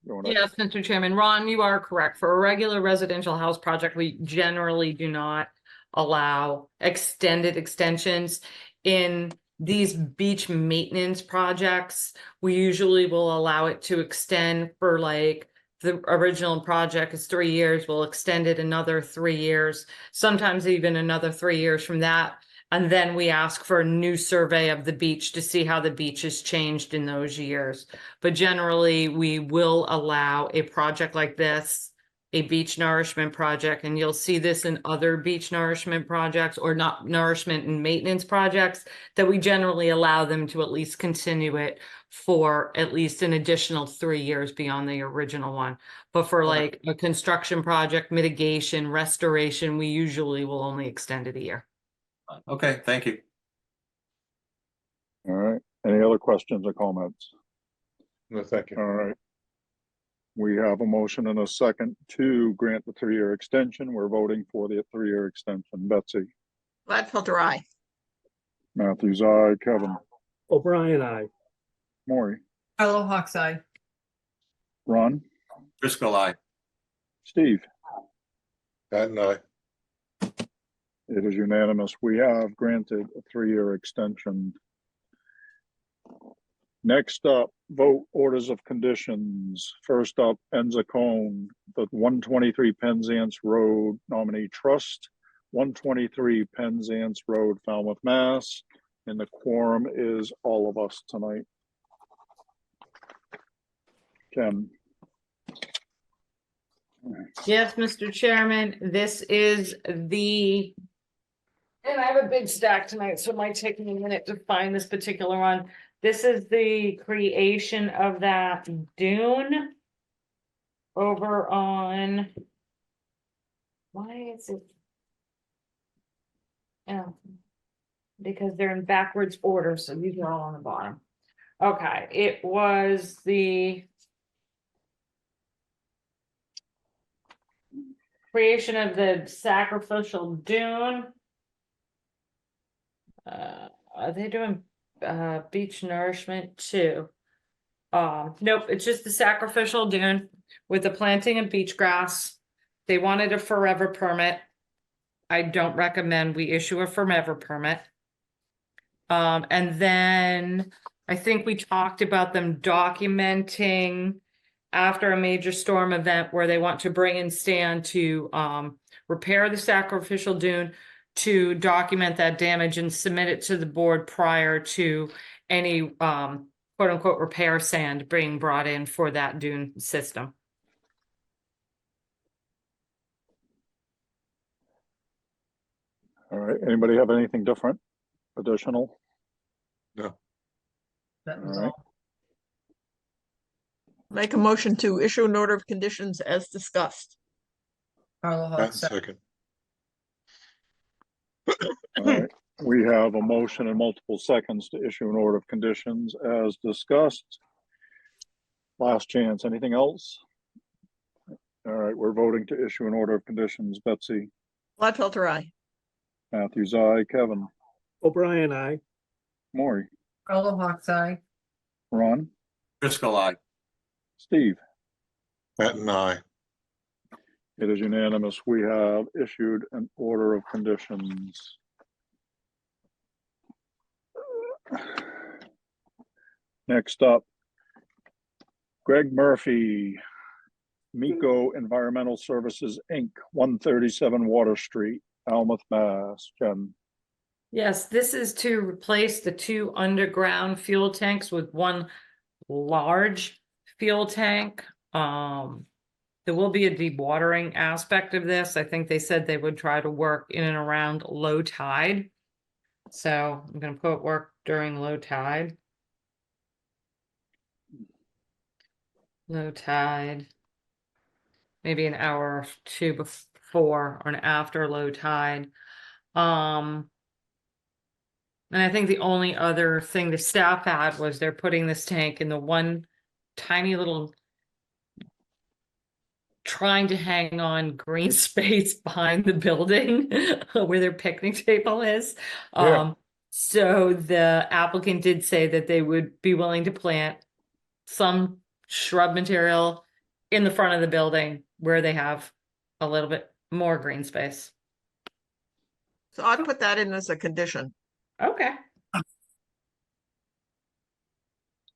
You wanna- Yes, Mr. Chairman. Ron, you are correct. For a regular residential house project, we generally do not allow extended extensions. In these beach maintenance projects, we usually will allow it to extend for like the original project is 3 years, we'll extend it another 3 years, sometimes even another 3 years from that. And then we ask for a new survey of the beach to see how the beach has changed in those years. But generally, we will allow a project like this, a beach nourishment project, and you'll see this in other beach nourishment projects or not nourishment and maintenance projects, that we generally allow them to at least continue it for at least an additional 3 years beyond the original one. But for like a construction project, mitigation, restoration, we usually will only extend it a year. Okay, thank you. All right. Any other questions or comments? No, thank you. All right. We have a motion and a second to grant the 3-year extension. We're voting for the 3-year extension. Betsy, Gladfelter, aye. Matthews, aye. Kevin, O'Brien, aye. Maury, Carlo Hawks, aye. Ron, Driscoll, aye. Steve. Pat and I. It is unanimous. We have granted a 3-year extension. Next up, vote orders of conditions. First up, Enzicone, the 123 Penzance Road Nominee Trust, 123 Penzance Road, Falmouth, Mass. And the quorum is all of us tonight. Ken. Yes, Mr. Chairman, this is the, and I have a big stack tonight, so it might take me a minute to find this particular one. This is the creation of that dune over on, why is it? Oh, because they're in backwards order, so these are all on the bottom. Okay, it was the creation of the sacrificial dune. Are they doing beach nourishment too? Nope, it's just the sacrificial dune with the planting of beach grass. They wanted a forever permit. I don't recommend we issue a forever permit. And then I think we talked about them documenting after a major storm event where they want to bring in Stan to repair the sacrificial dune, to document that damage and submit it to the board prior to any quote unquote repair sand being brought in for that dune system. All right. Anybody have anything different, additional? No. That was All right. all. Make a motion to issue an order of conditions as discussed. Carlo Pat Hawks, aye. second. All right. We have a motion in multiple seconds to issue an order of conditions as discussed. Last chance. Anything else? All right. We're voting to issue an order of conditions. Betsy, Gladfelter, aye. Matthews, aye. Kevin, O'Brien, aye. Maury, Carlo Hawks, aye. Ron, Driscoll, aye. Steve. Pat and I. It is unanimous. We have issued an order of conditions. Next up, Greg Murphy, Miko Environmental Services, Inc., 137 Water Street, Falmouth, Mass. Jen. Yes, this is to replace the 2 underground fuel tanks with 1 large fuel tank. There will be a dewatering aspect of this. I think they said they would try to work in and around low tide. So I'm going to put work during low tide. Low tide. Maybe an hour or 2 before or after low tide. And I think the only other thing the staff had was they're putting this tank in the one tiny little, trying to hang on green space behind the building where their picnic table is. Yeah. So the applicant did say that they would be willing to plant some shrub material in the front of the building where they have a little bit more green space. So I'd put that in as a condition. Okay.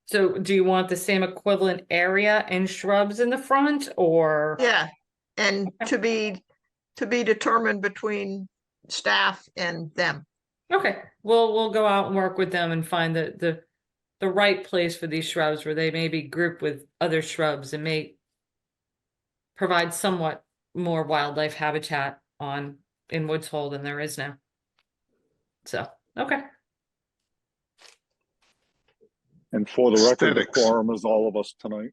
So do you want the same equivalent area and shrubs in the front, or? Yeah, and to be determined between staff and them. Okay, we'll go out and work with them and find the right place for these shrubs where they may be grouped with other shrubs and may provide somewhat more wildlife habitat in Woods Hole than there is now. So, okay. And for the record, the Aesthetics. quorum is all of us tonight.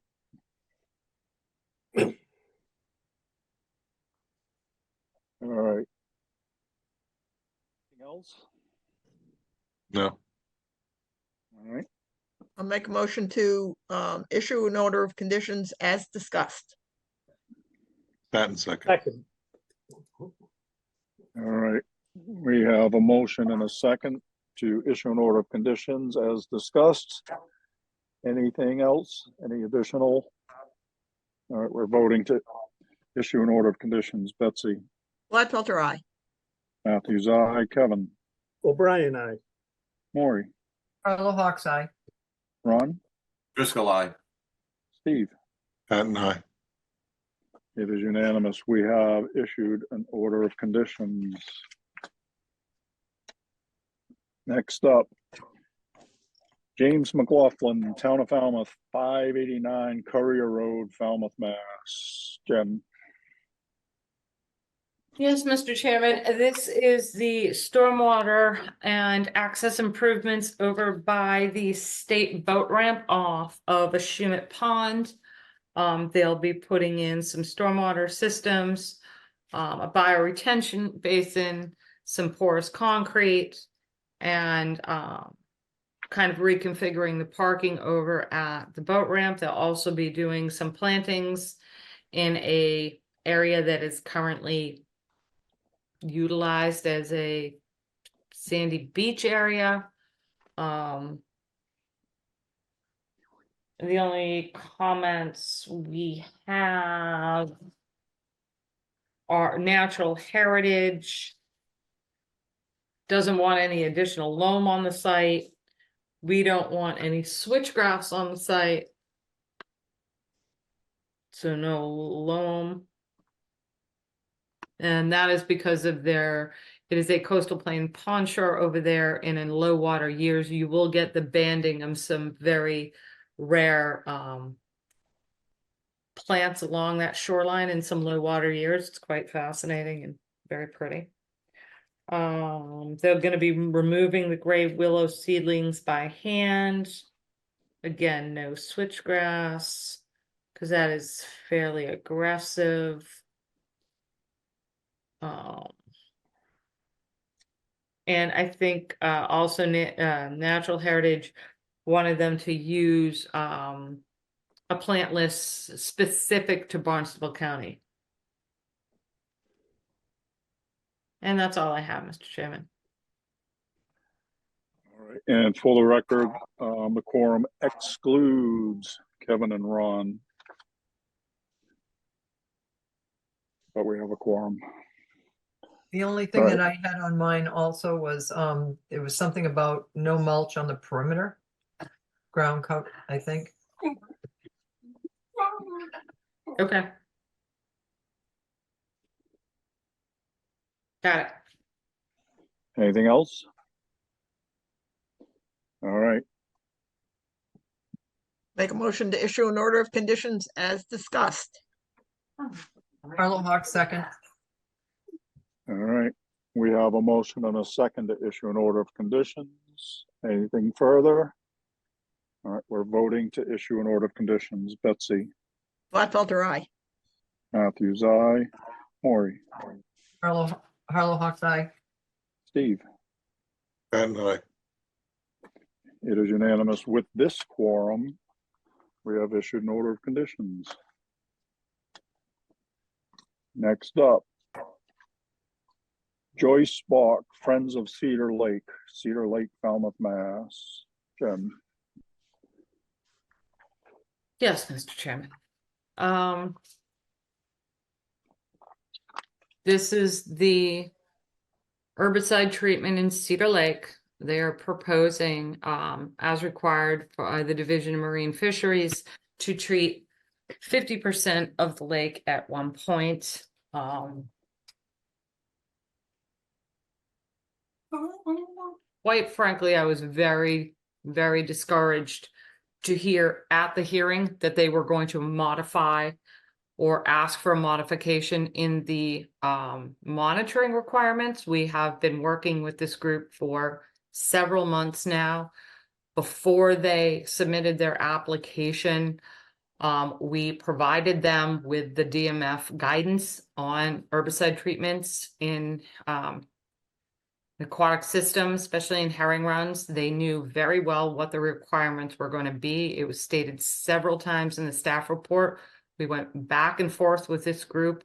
All right. Anything else? No. All right. I'll make a motion to issue an order of conditions as discussed. Patton second. Second, All right. We have a motion and a second to issue an order of conditions as discussed. Anything else? Any additional? All right, we're voting to issue an order of conditions. Betsy, Gladfelter, aye. Matthews, aye. Kevin, O'Brien, aye. Maury, Carlo Hawks, aye. Ron, Driscoll, aye. Steve. Patton aye. It is unanimous. We have issued an order of conditions. Next up, James McLaughlin, Town of Falmouth, 589 Courier Road, Falmouth, Mass. Jen. Yes, Mr. Chairman, this is the stormwater and access improvements over by the state boat ramp off of Ashumet Pond. They'll be putting in some stormwater systems, a bioretention basin, some porous concrete, and kind of reconfiguring the parking over at the boat ramp. They'll also be doing some plantings in a area that is currently utilized as a sandy beach area. The only comments we have are natural heritage. Doesn't want any additional loam on the site. We don't want any switchgrass on the site. So no loam. And that is because of it is a coastal plain pond shore over there, and in low water years, you will get the banding of some very rare plants along that shoreline in some low water years. It's quite fascinating and very pretty. They're going to be removing the gray willow seedlings by hand. Again, no switchgrass, because that is fairly aggressive. And I think also Natural Heritage wanted them to use a plant list specific to Barnstable County. And that's all I have, Mr. Chairman. All right. And for the record, the quorum excludes Kevin and Ron. But we have a quorum. The only thing Right. that I had on mine also was, there was something about no mulch on the perimeter. Ground cover, I think. Okay. Got it. Anything else? All right. Make a motion to issue an order of conditions as discussed. Carlo Hawks, second. All right. We have a motion and a second to issue an order of conditions. Anything further? All right, we're voting to issue an order of conditions. Betsy, Gladfelter, aye. Matthews, aye. Maury, Carlo Hawks, aye. Steve. Patton aye. It is unanimous. With this quorum, we have issued an order of conditions. Next up, Joyce Bach, Friends of Cedar Lake, Falmouth, Mass. Jen. Yes, Mr. Chairman. This is the herbicide treatment in Cedar Lake. They are proposing, as required by the Division of Marine Fisheries, to treat 50% of the lake at one point. quite frankly, I was very, very discouraged to hear at the hearing that they were going to modify or ask for a modification in the monitoring requirements. We have been working with this group for several months now. Before they submitted their application, we provided them with the DMF guidance on herbicide treatments in aquatic systems, especially in herring runs. They knew very well what the requirements were going to be. It was stated several times in the staff report. We went back and forth with this group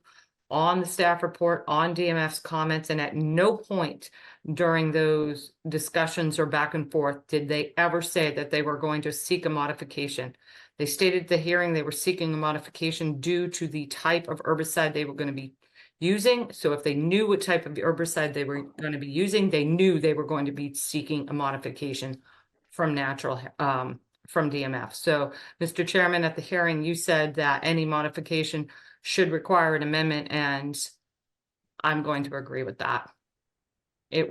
on the staff report, on DMF's comments, and at no point during those discussions or back and forth did they ever say that they were going to seek a modification. They stated at the hearing they were seeking a modification due to the type of herbicide they were going to be using. So if they knew what type of herbicide they were going to be using, they knew they were going to be seeking a modification from from DMF. So, Mr. Chairman, at the hearing, you said that any modification should require an amendment, and I'm going to agree with that. It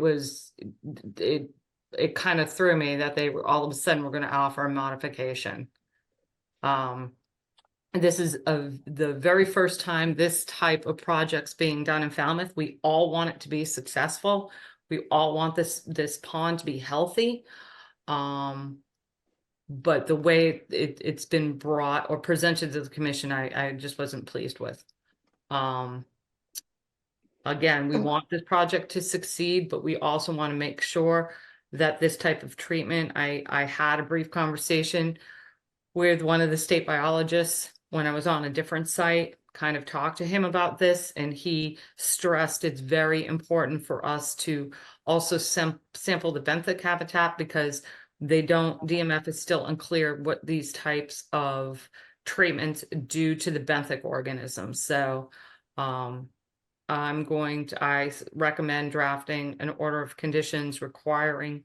kind of threw me that they were all of a sudden were going to offer a modification. This is the very first time this type of project's being done in Falmouth. We all want it to be successful. We all want this pond to be healthy. But the way it's been brought or presented to the commission, I just wasn't pleased with. Again, we want this project to succeed, but we also want to make sure that this type of treatment, I had a brief conversation with one of the state biologists when I was on a different site, kind of talked to him about this, and he stressed it's very important for us to also sample the benthic habitat, because DMF is still unclear what these types of treatments do to the benthic organisms. So I recommend drafting an order of conditions requiring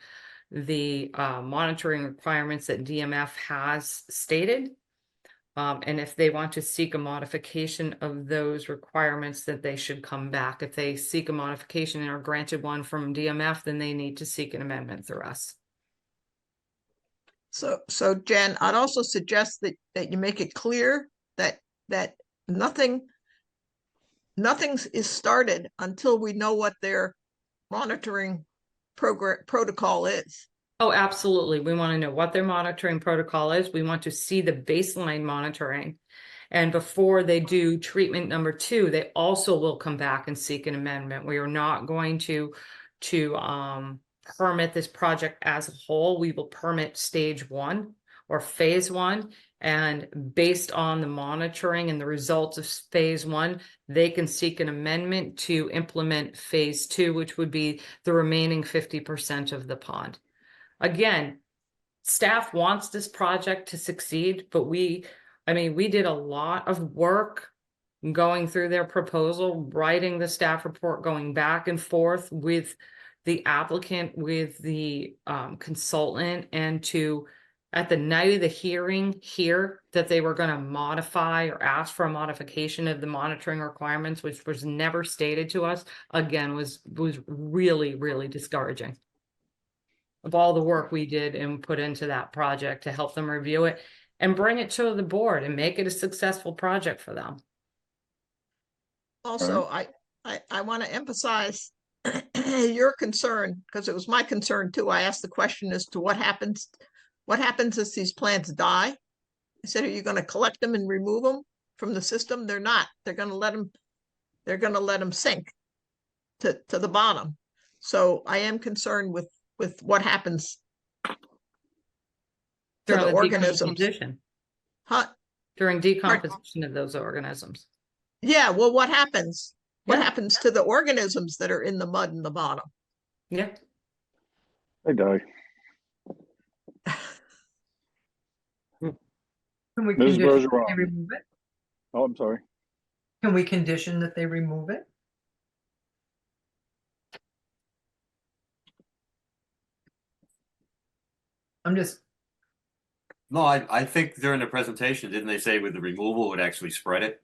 the monitoring requirements that DMF has stated. And if they want to seek a modification of those requirements, that they should come back. If they seek a modification and are granted one from DMF, then they need to seek an amendment through us. So Jen, I'd also suggest that you make it clear that nothing is started until we know what their monitoring protocol is. Oh, absolutely. We want to know what their monitoring protocol is. We want to see the baseline monitoring. And before they do treatment number 2, they also will come back and seek an amendment. We are not going to permit this project as a whole. We will permit stage 1 or phase 1. And based on the monitoring and the results of phase 1, they can seek an amendment to implement phase 2, which would be the remaining 50% of the pond. Again, staff wants this project to succeed, but we did a lot of work going through their proposal, writing the staff report, going back and forth with the applicant, with the consultant, and at the night of the hearing here that they were going to modify or ask for a modification of the monitoring requirements, which was never stated to us, again, was really, really discouraging. Of all the work we did and put into that project to help them review it and bring it to the board and make it a successful project for them. Also, I want to emphasize your concern, because it was my concern too. I asked the question as to what happens if these plants die. I said, are you going to collect them and remove them from the system? They're not. They're going to let them sink to the bottom. So I am concerned with what happens to the organisms. During decomposition of those organisms. Yeah, well, what happens? What happens to the organisms that are in the mud in the bottom? Yeah. They die. Can we Ms. condition that Bergeron. they remove it? Oh, I'm sorry. Can we condition that they remove it? No, I think during the presentation, didn't they say with the removal it would actually spread it?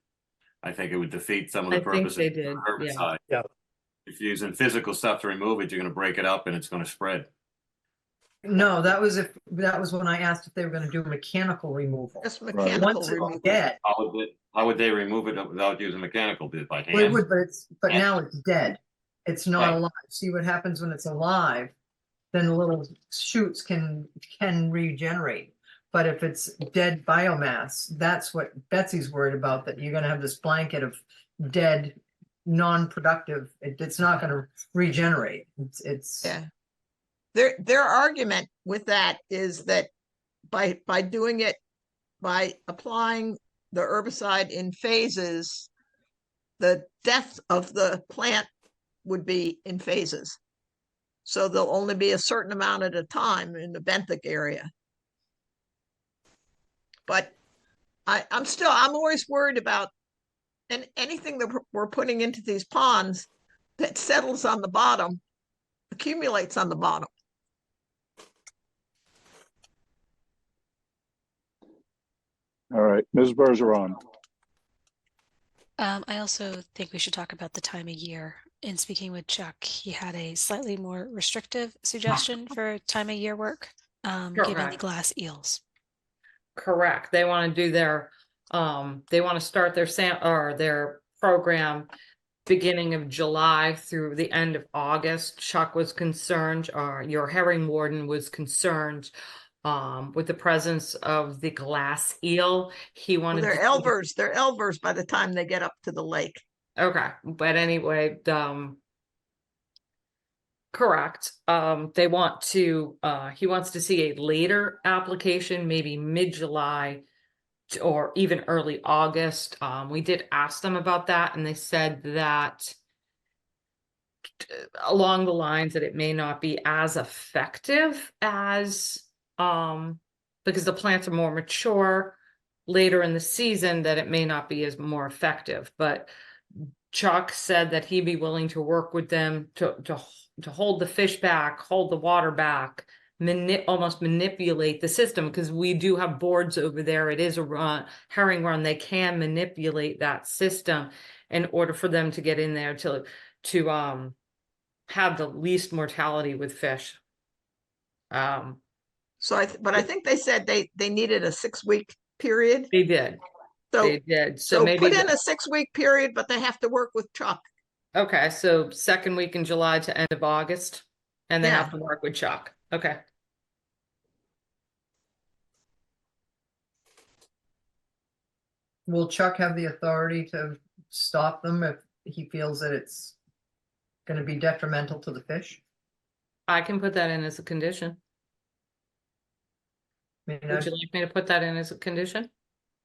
I think it would defeat some of the I think purpose they of did, herbicide. Yeah. If you're using physical stuff to remove it, you're gonna break it up and it's gonna spread. No, that was when I asked if they were gonna do mechanical removal. Just mechanical Once it's removal. dead, How would they remove it without using mechanical, by well, it hand? would, but Yeah. now it's dead. It's not Right. alive. See what happens when it's alive? Then the little shoots can regenerate. But if it's dead biomass, that's what Betsy's worried about, that you're gonna have this blanket of dead, non-productive, it's not gonna regenerate. It's Yeah. Their argument with that is that by doing it, by applying the herbicide in phases, the death of the plant would be in phases. So there'll only be a certain amount at a time in the benthic area. But I'm always worried about, and anything that we're putting into these ponds that settles on the bottom accumulates on the bottom. All right, Ms. Bergeron. I also think we should talk about the time of year. In speaking with Chuck, he had a slightly more restrictive suggestion for time of year work, given the Correct. glass eels. Correct. They want to do their, they want to start their program beginning of July through the end of August. Chuck was concerned, or your herring warden was concerned, with the presence of the glass eel. He Well, wanted they're elvers by the time they get up to the lake. Okay, but anyway, correct. They want to, he wants to see a later application, maybe mid-July or even early August. We did ask them about that, and they said that along the lines that it may not be as effective as, because the plants are more mature later in the season, that it may not be as more effective. But Chuck said that he'd be willing to work with them to hold the fish back, hold the water back, almost manipulate the system, because we do have boards over there. It is a herring run. They can manipulate that system in order for them to get in there to have the least mortality with fish. But I think they said they needed a 6-week period. They did. So They did. So so maybe put in a 6-week period, but they have to work with Chuck. okay, so second week in July to end of August, and they Yeah. have to work with Chuck. Okay. will Chuck have the authority to stop them if he feels that it's gonna be detrimental to the fish? I can put that in as a condition. I mean, Would you like me to put that in as a condition?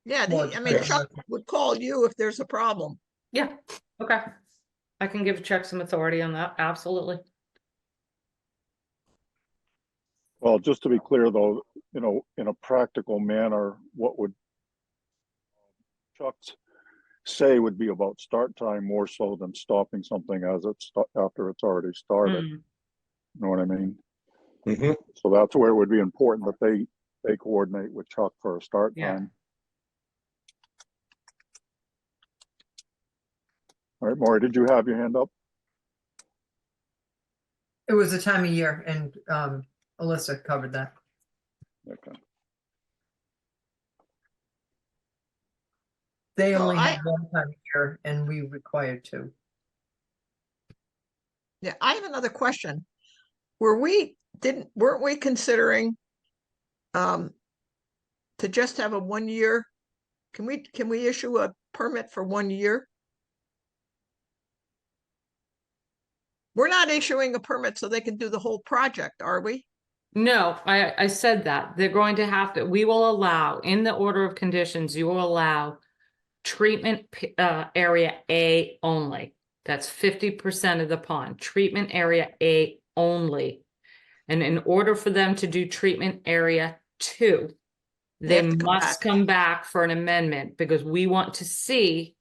Yeah, Well, I mean, yeah. Chuck would call you if there's a problem. Yeah, okay. I can give Chuck some authority on that, absolutely. Well, just to be clear though, in a practical manner, what would Chuck say would be about start time more so than stopping something as after it's already started. You know what I mean? Mm-hmm. So that's where it would be important that they coordinate with Chuck for a start Yeah. time. All right, Maury, did you have your hand up? It was the time of year, and Alyssa covered that. Okay. They So only I- have one time a year, and we required two. Yeah, I have another question. Weren't we considering to just have a 1 year? Can we issue a permit for 1 year? We're not issuing a permit so they can do the whole project, are we? No, I said that. They're going to have to, we will allow, in the order of conditions, you will allow treatment area A only. That's 50% of the pond, treatment area A only. And in order for them to do treatment area 2, they have to come must back. come back for an amendment, because we want to see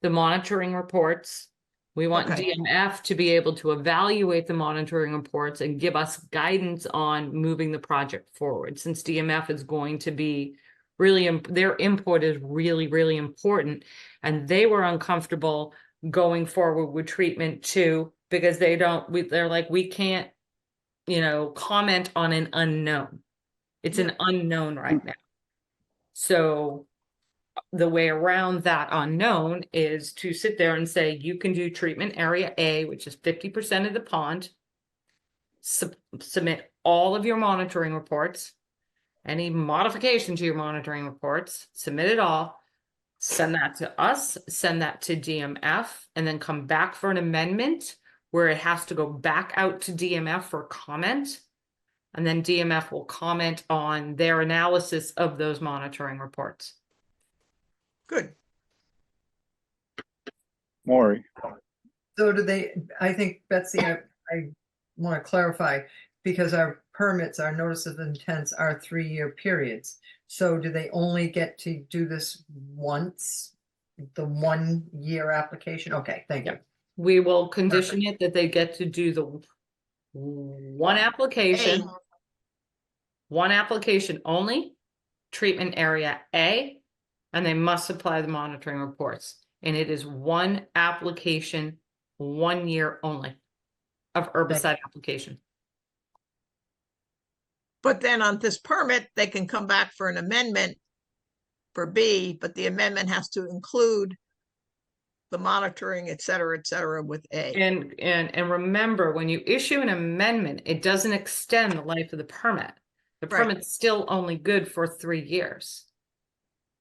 the monitoring reports. We want Okay. DMF to be able to evaluate the monitoring reports and give us guidance on moving the project forward, since DMF is going to be really, their input is really, really important. And they were uncomfortable going forward with treatment 2 because they're like, we can't, comment on an unknown. It's an unknown right now. So the way around that unknown is to sit there and say, you can do treatment area A, which is 50% of the pond. Submit all of your monitoring reports, any modification to your monitoring reports, submit it all, send that to us, send that to DMF, and then come back for an amendment where it has to go back out to DMF for comment. And then DMF will comment on their analysis of those monitoring reports. Good. Maury, So do they, I think, Betsy, I want to clarify, because our permits, our notice of intents are 3-year periods. So do they only get to do this once, the 1-year application? Okay, thank you. We will condition it that they get to do the one application only, treatment area A, and they must supply the monitoring reports. And it is one application, 1 year only of herbicide application. But then on this permit, they can come back for an amendment for B, but the amendment has to include the monitoring, et cetera, with A. And remember, when you issue an amendment, it doesn't extend the life of the permit. The Right. permit's still only good for 3 years.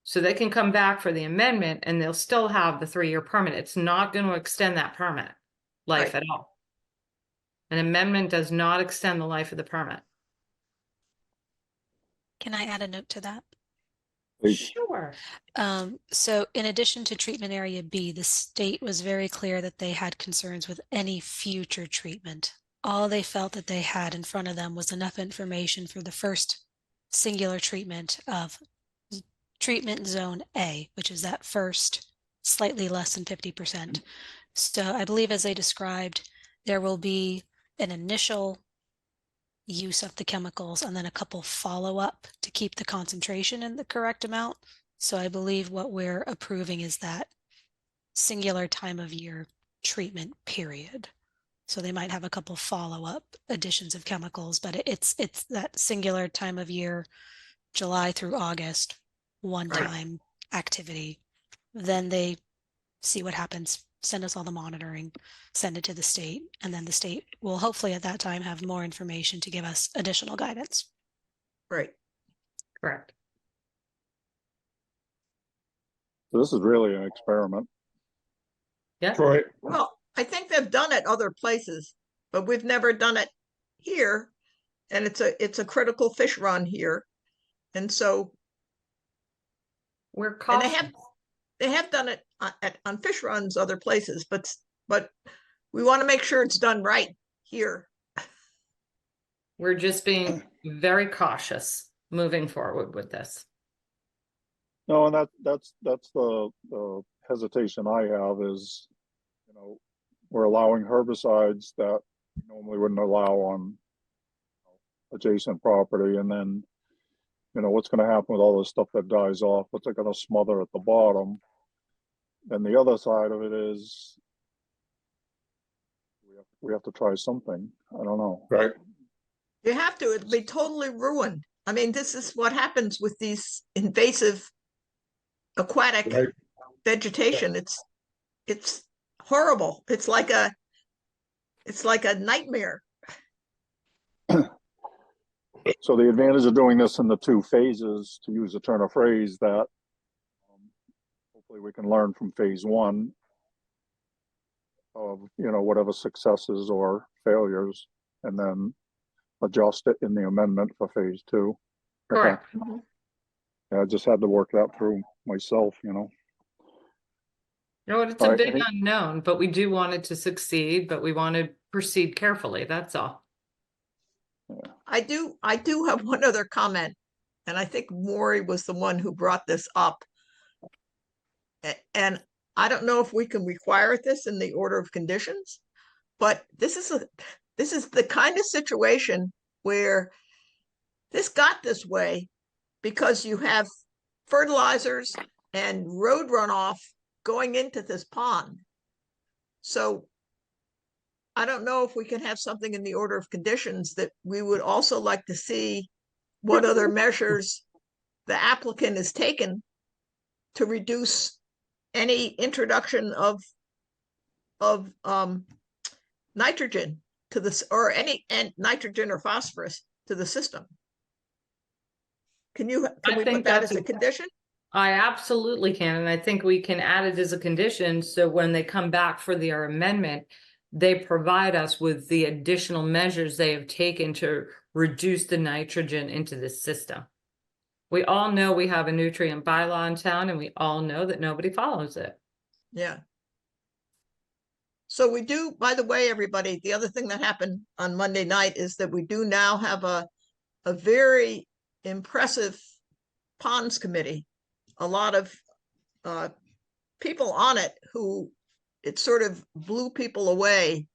So they can come back for the amendment and they'll still have the 3-year permit. It's not going to extend that permit life Right. at all. An amendment does not extend the life of the permit. Can I add a note to that? Sure. So in addition to treatment area B, the state was very clear that they had concerns with any future treatment. All they felt that they had in front of them was enough information for the first singular treatment of treatment zone A, which is that first slightly less than 50%. So I believe, as they described, there will be an initial use of the chemicals and then a couple follow-up to keep the concentration in the correct amount. So I believe what we're approving is that singular time of year treatment period. So they might have a couple follow-up additions of chemicals, but it's that singular time of year, July through August, one-time activity. Then they see what happens, send us all the monitoring, send it to the state, and then the state will hopefully at that time have more information to give us additional guidance. Right. Correct. so this is really an experiment. Yeah. Troy, Well, I think they've done it other places, but we've never done it here. And it's a critical fish run here. And so We're and cautious. they have done it on fish runs other places, but we want to make sure it's done right here. We're just being very cautious moving forward with this. No, and that's the hesitation I have is, we're allowing herbicides that we normally wouldn't allow on adjacent property, and then, what's going to happen with all this stuff that dies off? What's it going to smother at the bottom? And the other side of it is we have to try something. I don't know. right? You have to, it'll be totally ruined. I mean, this is what happens with these invasive aquatic Right. vegetation. It's horrible. It's like a nightmare. So the advantage of doing this in the 2 phases, to use a turn of phrase, that hopefully we can learn from phase 1 of, whatever successes or failures, and then adjust it in the amendment for phase 2. Correct. Yeah, I just had to work that through myself, It's All a right, big unknown, but we do want it to succeed, but we want to proceed carefully. That's all. I do have one other comment, and I think Maury was the one who brought this up. And I don't know if we can require this in the order of conditions, but this is the kind of situation where this got this way because you have fertilizers and road runoff going into this pond. So I don't know if we can have something in the order of conditions that we would also like to see what other measures the applicant has taken to reduce any introduction of nitrogen to this, or any and nitrogen or phosphorus to the system. Can we think put that as that's a condition? I absolutely can, and I think we can add it as a condition, so when they come back for their amendment, they provide us with the additional measures they have taken to reduce the nitrogen into the system. We all know we have a nutrient bylaw in town, and we all know that nobody follows it. Yeah. So we do, by the way, everybody, the other thing that happened on Monday night is that we do now have a very impressive ponds committee. A lot of people on it who it sort of blew people away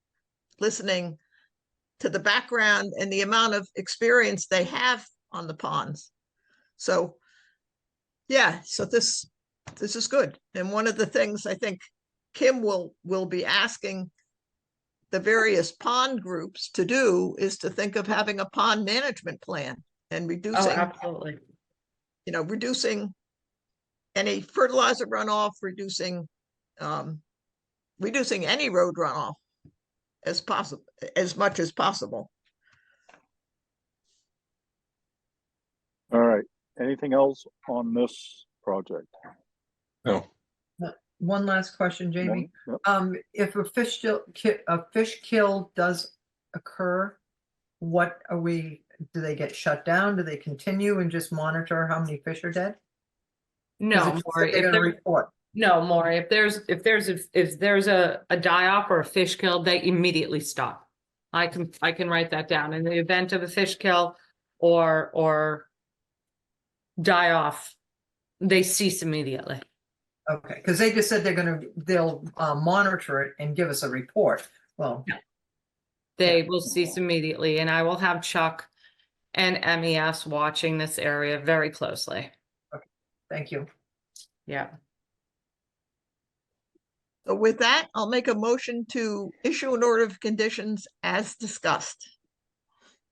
listening to the background and the amount of experience they have on the ponds. So yeah, so this is good. And one of the things I think Kim will be asking the various pond groups to do is to think of having a pond management plan and reducing, absolutely. Reducing any fertilizer runoff, reducing any road runoff as much as possible. All right. Anything else on this project? No. One last question, Jamie. Yep. If a fish kill does occur, do they get shut down? Do they continue and just monitor how many fish are dead? No, more if they're report. no more if there's a die-off or a fish kill, they immediately stop. I can write that down. In the event of a fish kill or die-off, they cease immediately. Okay, because they just said they'll monitor it and give us a report. Well, They will cease immediately, and I will have Chuck and MES watching this area very closely. thank you. Yeah. So with that, I'll make a motion to issue an order of conditions as discussed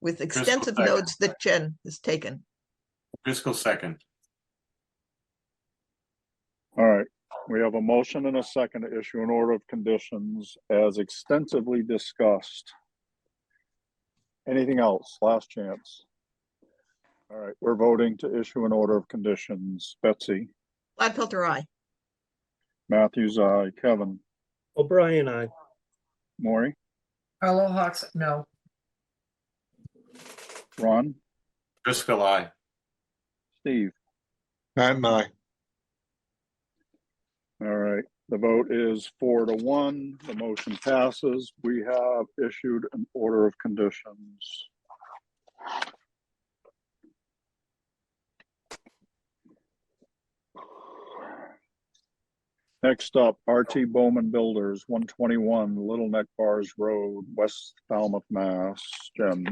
with extensive second. notes that Jen has taken. Fiscal second. All right. We have a motion and a second to issue an order of conditions as extensively discussed. Anything else? Last chance. All right. We're voting to issue an order of conditions. Betsy? Gladfelter, aye. Matthews, aye. Kevin? O'Brien, aye. Maury? Carlo Hawks, no. Ron? Driscoll, aye. Steve? Matt and I. All right. The vote is 4-1. The motion passes. We have issued an order of conditions. Next up, RT Bowman Builders, 121 Little Neck Bars Road, West Falmouth, Mass. Jen.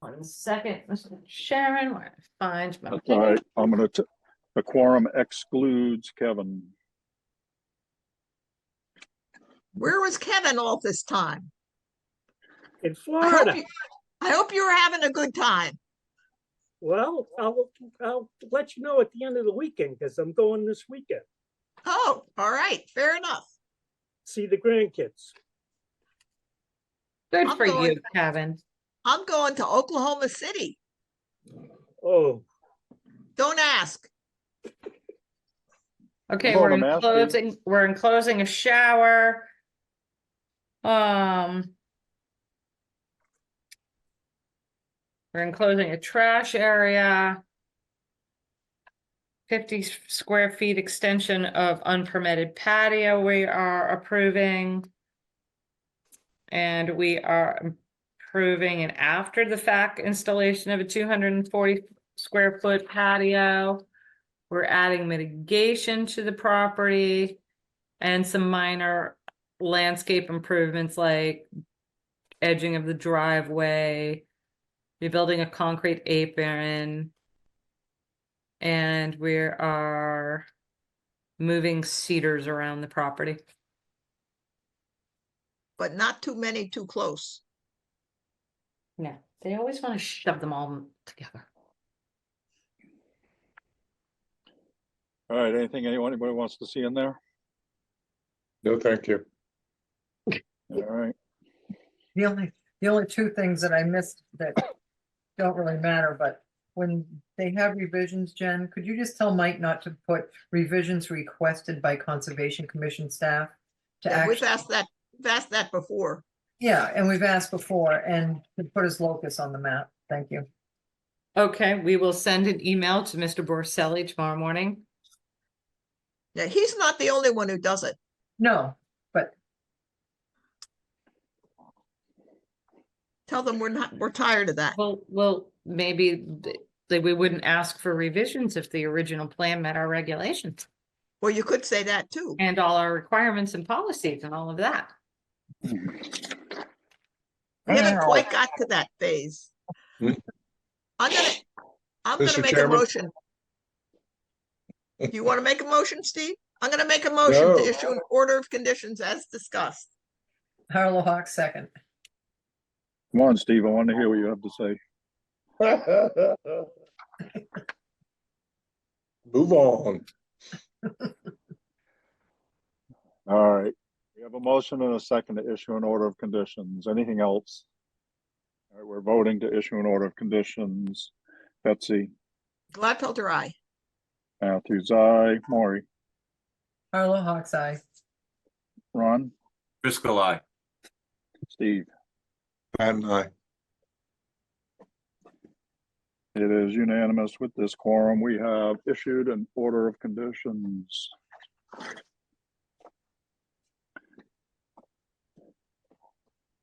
1 second, Mr. Sharon, where I find my All right. I'm going to, the quorum excludes Kevin. Where was Kevin all this time? In I Florida. hope you were having a good time. Well, I'll let you know at the end of the weekend because I'm going this weekend. Oh, all right. Fair enough. See the grandkids. Good I'm for going- you, Kevin. I'm going to Oklahoma City. Oh, Don't ask. Okay, Well, we're the enclosing, a shower. We're enclosing a trash area. 50 square feet extension of unpermitted patio we are approving. And we are approving an after the fact installation of a 240 square foot patio. We're adding mitigation to the property and some minor landscape improvements like edging of the driveway, rebuilding a concrete apron, and we are moving cedars around the property. but not too many too close. No, they always want to shove them all together. All right, anything anybody wants to see in there? No, thank you. All right, The only two things that I missed that don't really matter, but when they have revisions, Jen, could you just tell Mike not to put revisions requested by Conservation Commission staff? To Yeah, we've actually, asked that before. yeah, and we've asked before, and to put his locus on the map. Thank you. Okay, we will send an email to Mr. Borselli tomorrow morning. Yeah, he's not the only one who does it. No, but Tell them we're tired of that. Well, maybe we wouldn't ask for revisions if the original plan met our regulations Well, you could say that too. and all our requirements and policies and all of that. We haven't quite got to that phase. Hmm. I'm gonna Mr. make a Chairman? motion. Do you want to make a motion, Steve? I'm gonna make a motion No. to issue an order of conditions as discussed. Harlow Hawk second. come on, Steve, I want to hear what you have to say. Move on. All right, we have a motion and a second to issue an order of conditions. Anything else? All right, we're voting to issue an order of conditions. Betsy, Gladfelter, aye. Matthews, aye. Maury, Harlow Hawk's eye. Ron, Driscoll, aye. Steve. And I. It is unanimous with this quorum. We have issued an order of conditions.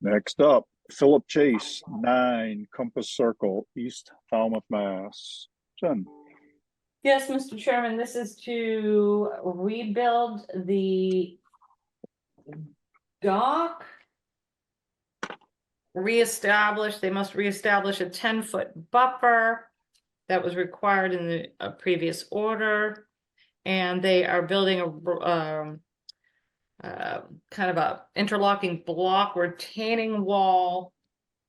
Next up, Philip Chase, 9 Compass Circle, East Falmouth, Mass. Jen, Yes, Mr. Chairman, this is to rebuild the dock. They must reestablish a 10-foot buffer that was required in the previous order. And they are building a kind of a interlocking block retaining wall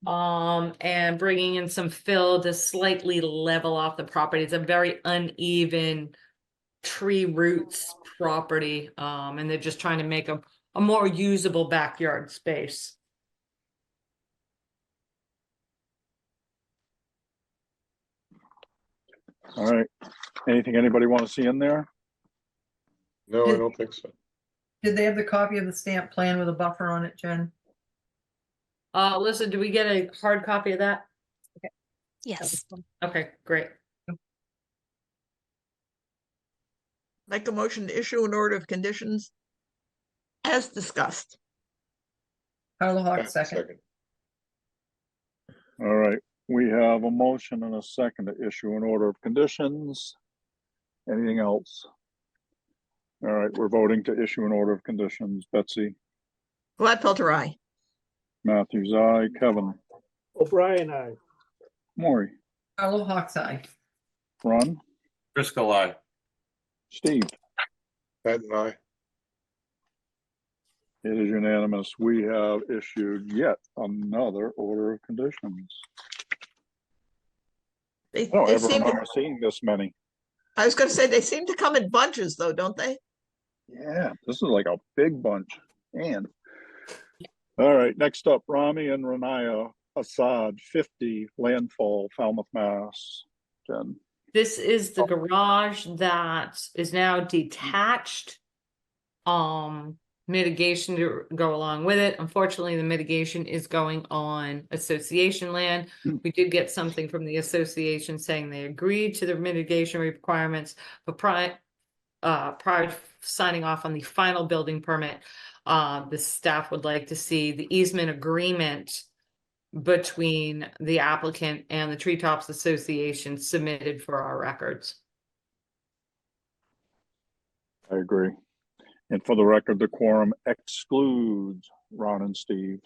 and bringing in some fill to slightly level off the property. It's a very uneven tree roots property, and they're just trying to make a more usable backyard space. all right. Anything anybody want to see in there? No, I don't think so. Did they have the copy of the stamp plan with a buffer on it, Jen? Listen, do we get a hard copy of that? Yes. Okay, great. Make a motion to issue an order of conditions as discussed. Harlow Hawk second. All right, we have a motion and a second to issue an order of conditions. Anything else? All right, we're voting to issue an order of conditions. Betsy, Gladfelter, aye. Matthews, aye. Kevin, O'Brien, aye. Maury, Harlow Hawk's eye. Ron, Driscoll, aye. Steve. And I. It is unanimous. We have issued yet another order of conditions. They, I don't they ever seem to, remember seeing this many. I was gonna say, they seem to come in bunches though, don't they? Yeah, this is like a big bunch. And all right, next up, Rami and Ranaya Assad, 50 Landfall, Falmouth, Mass. Jen. This is the garage that is now detached. Mitigation to go along with it. Unfortunately, the mitigation is going on association land. We did get something from the association saying they agreed to the mitigation requirements, but prior to signing off on the final building permit, the staff would like to see the easement agreement between the applicant and the Treetops Association submitted for our records. I agree. And for the record, the quorum excludes Ron and Steve.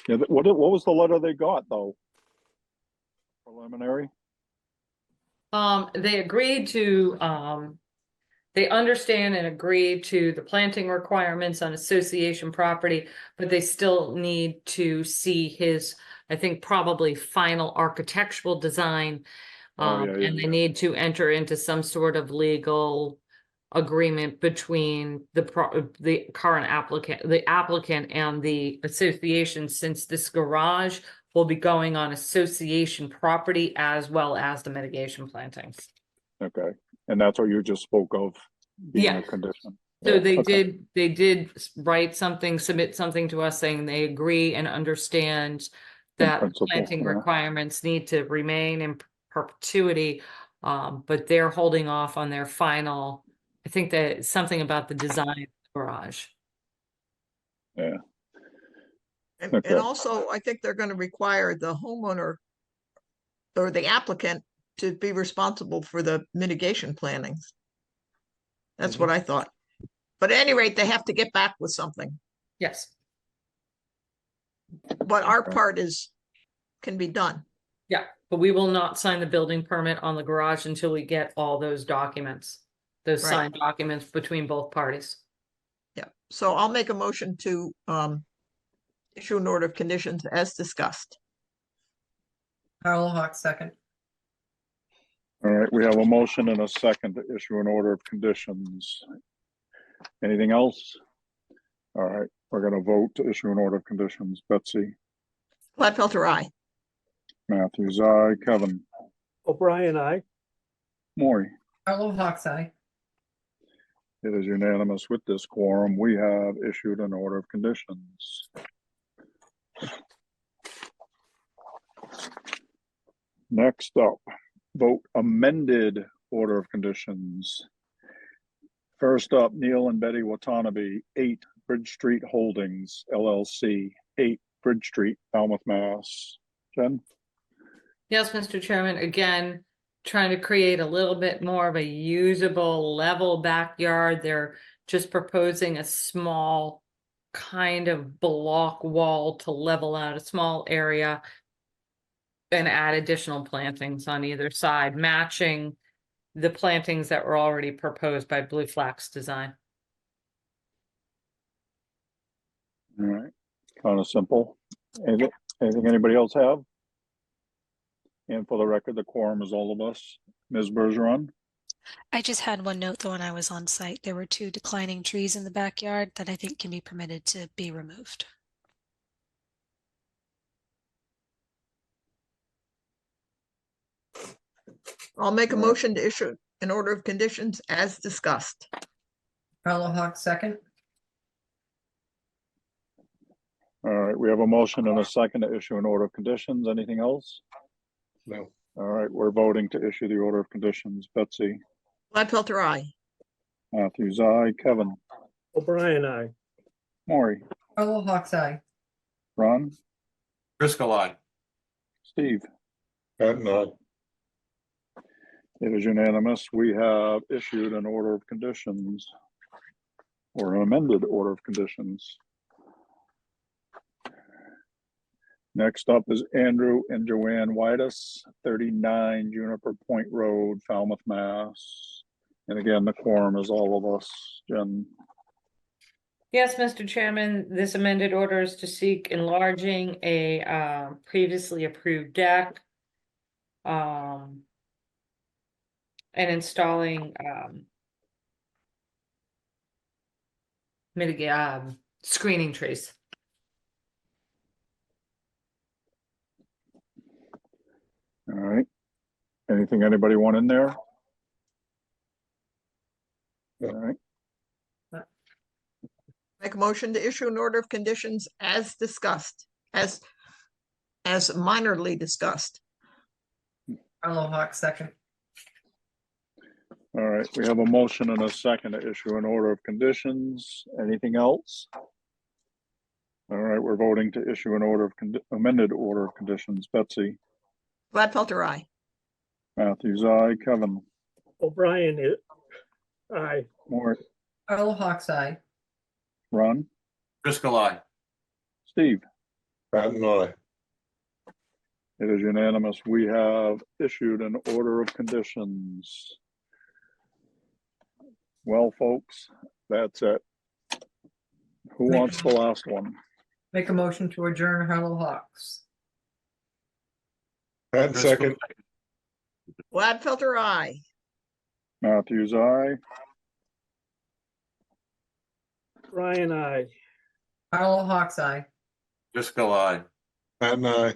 Yeah, what was the letter they got though? Preliminary? They agreed to, they understand and agree to the planting requirements on association property, but they still need to see his, I think, probably final architectural design. Oh, yeah, yeah, And they yeah. need to enter into some sort of legal agreement between the current applicant, the applicant and the association, since this garage will be going on association property as well as the mitigation plantings. Okay, and that's what you just spoke of being Yeah. a condition. So Yeah, they okay. did write something, submit something to us saying they agree and understand In that principle, planting yeah. requirements need to remain in perpetuity. But they're holding off on their final, I think that something about the design of the garage. Yeah, And okay. also, I think they're gonna require the homeowner or the applicant to be responsible for the mitigation plannings. That's what I thought. But at any rate, they have to get back with something, Yes, but our Okay. part can be done. yeah, but we will not sign the building permit on the garage until we get all those documents. Those Right. signed documents between both parties. Yeah, so I'll make a motion to issue an order of conditions as discussed. Carl Hawk second. All right, we have a motion and a second to issue an order of conditions. Anything else? All right, we're gonna vote to issue an order of conditions. Betsy, Gladfelter, aye. Matthews, aye. Kevin, O'Brien, aye. Maury. Carl Hawk's eye. It is unanimous with this quorum. We have issued an order of conditions. Next up, vote amended order of conditions. First up, Neil and Betty Watanabe, 8 Bridge Street Holdings LLC, 8 Bridge Street, Falmouth, Mass. Jen? Yes, Mr. Chairman, again, trying to create a little bit more of a usable level backyard. They're just proposing a small kind of block wall to level out a small area and add additional plantings on either side, matching the plantings that were already proposed by Blue Flax Design. All right, kind of simple. Anything anybody else have? And for the record, the quorum is all of us. Ms. Bergeron? I just had one note though when I was on site. There were 2 declining trees in the backyard that I think can be permitted to be removed. I'll make a All right. motion to issue an order of conditions as discussed. Carl Hawk second. All right, we have a motion and a second to issue an order of conditions. Anything else? No. All right, we're voting to issue the order of conditions. Betsy? Gladfelter, aye. Matthews, aye. Kevin? O'Brien, aye. Maury? Carl Hawk's eye. Ron? Driscoll, aye. Steve? Patton, aye. It is unanimous. We have issued an order of conditions or an amended order of conditions. Next up is Andrew and Joanne Whitus, 39 Juniper Point Road, Falmouth, Mass. And again, the quorum is all of us. Jen? Yes, Mr. Chairman, this amended order is to seek enlarging a previously approved deck. And installing screening trees. All right. Anything anybody want in there? All right. Make a motion to issue an order of conditions as discussed, as minorly discussed. Carl Hawk second. All right, we have a motion and a second to issue an order of conditions. Anything else? All right, we're voting to issue an order of amended order of conditions. Betsy? Gladfelter, aye. Matthews, aye. Kevin? O'Brien, aye. Maury? Carl Hawk's eye. Ron? Driscoll, aye. Steve? Patton, aye. It is unanimous. We have issued an order of conditions. Well, folks, that's it. Who Make wants the last one? Make a motion to adjourn Huddle Hawks. Pat, second. Gladfelter, aye. Matthews, aye. Brian, I. Huddle Hawks, aye. Driscoll, aye. Pat and I.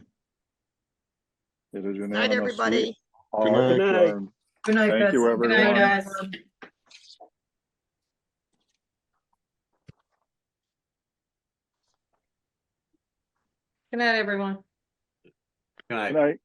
It is unanimous. Night, everybody. All Good night. Good night. adjourned. Good night, Thank you, Betsy. Good night, everyone. guys. Good night, everyone. Good night. Good night.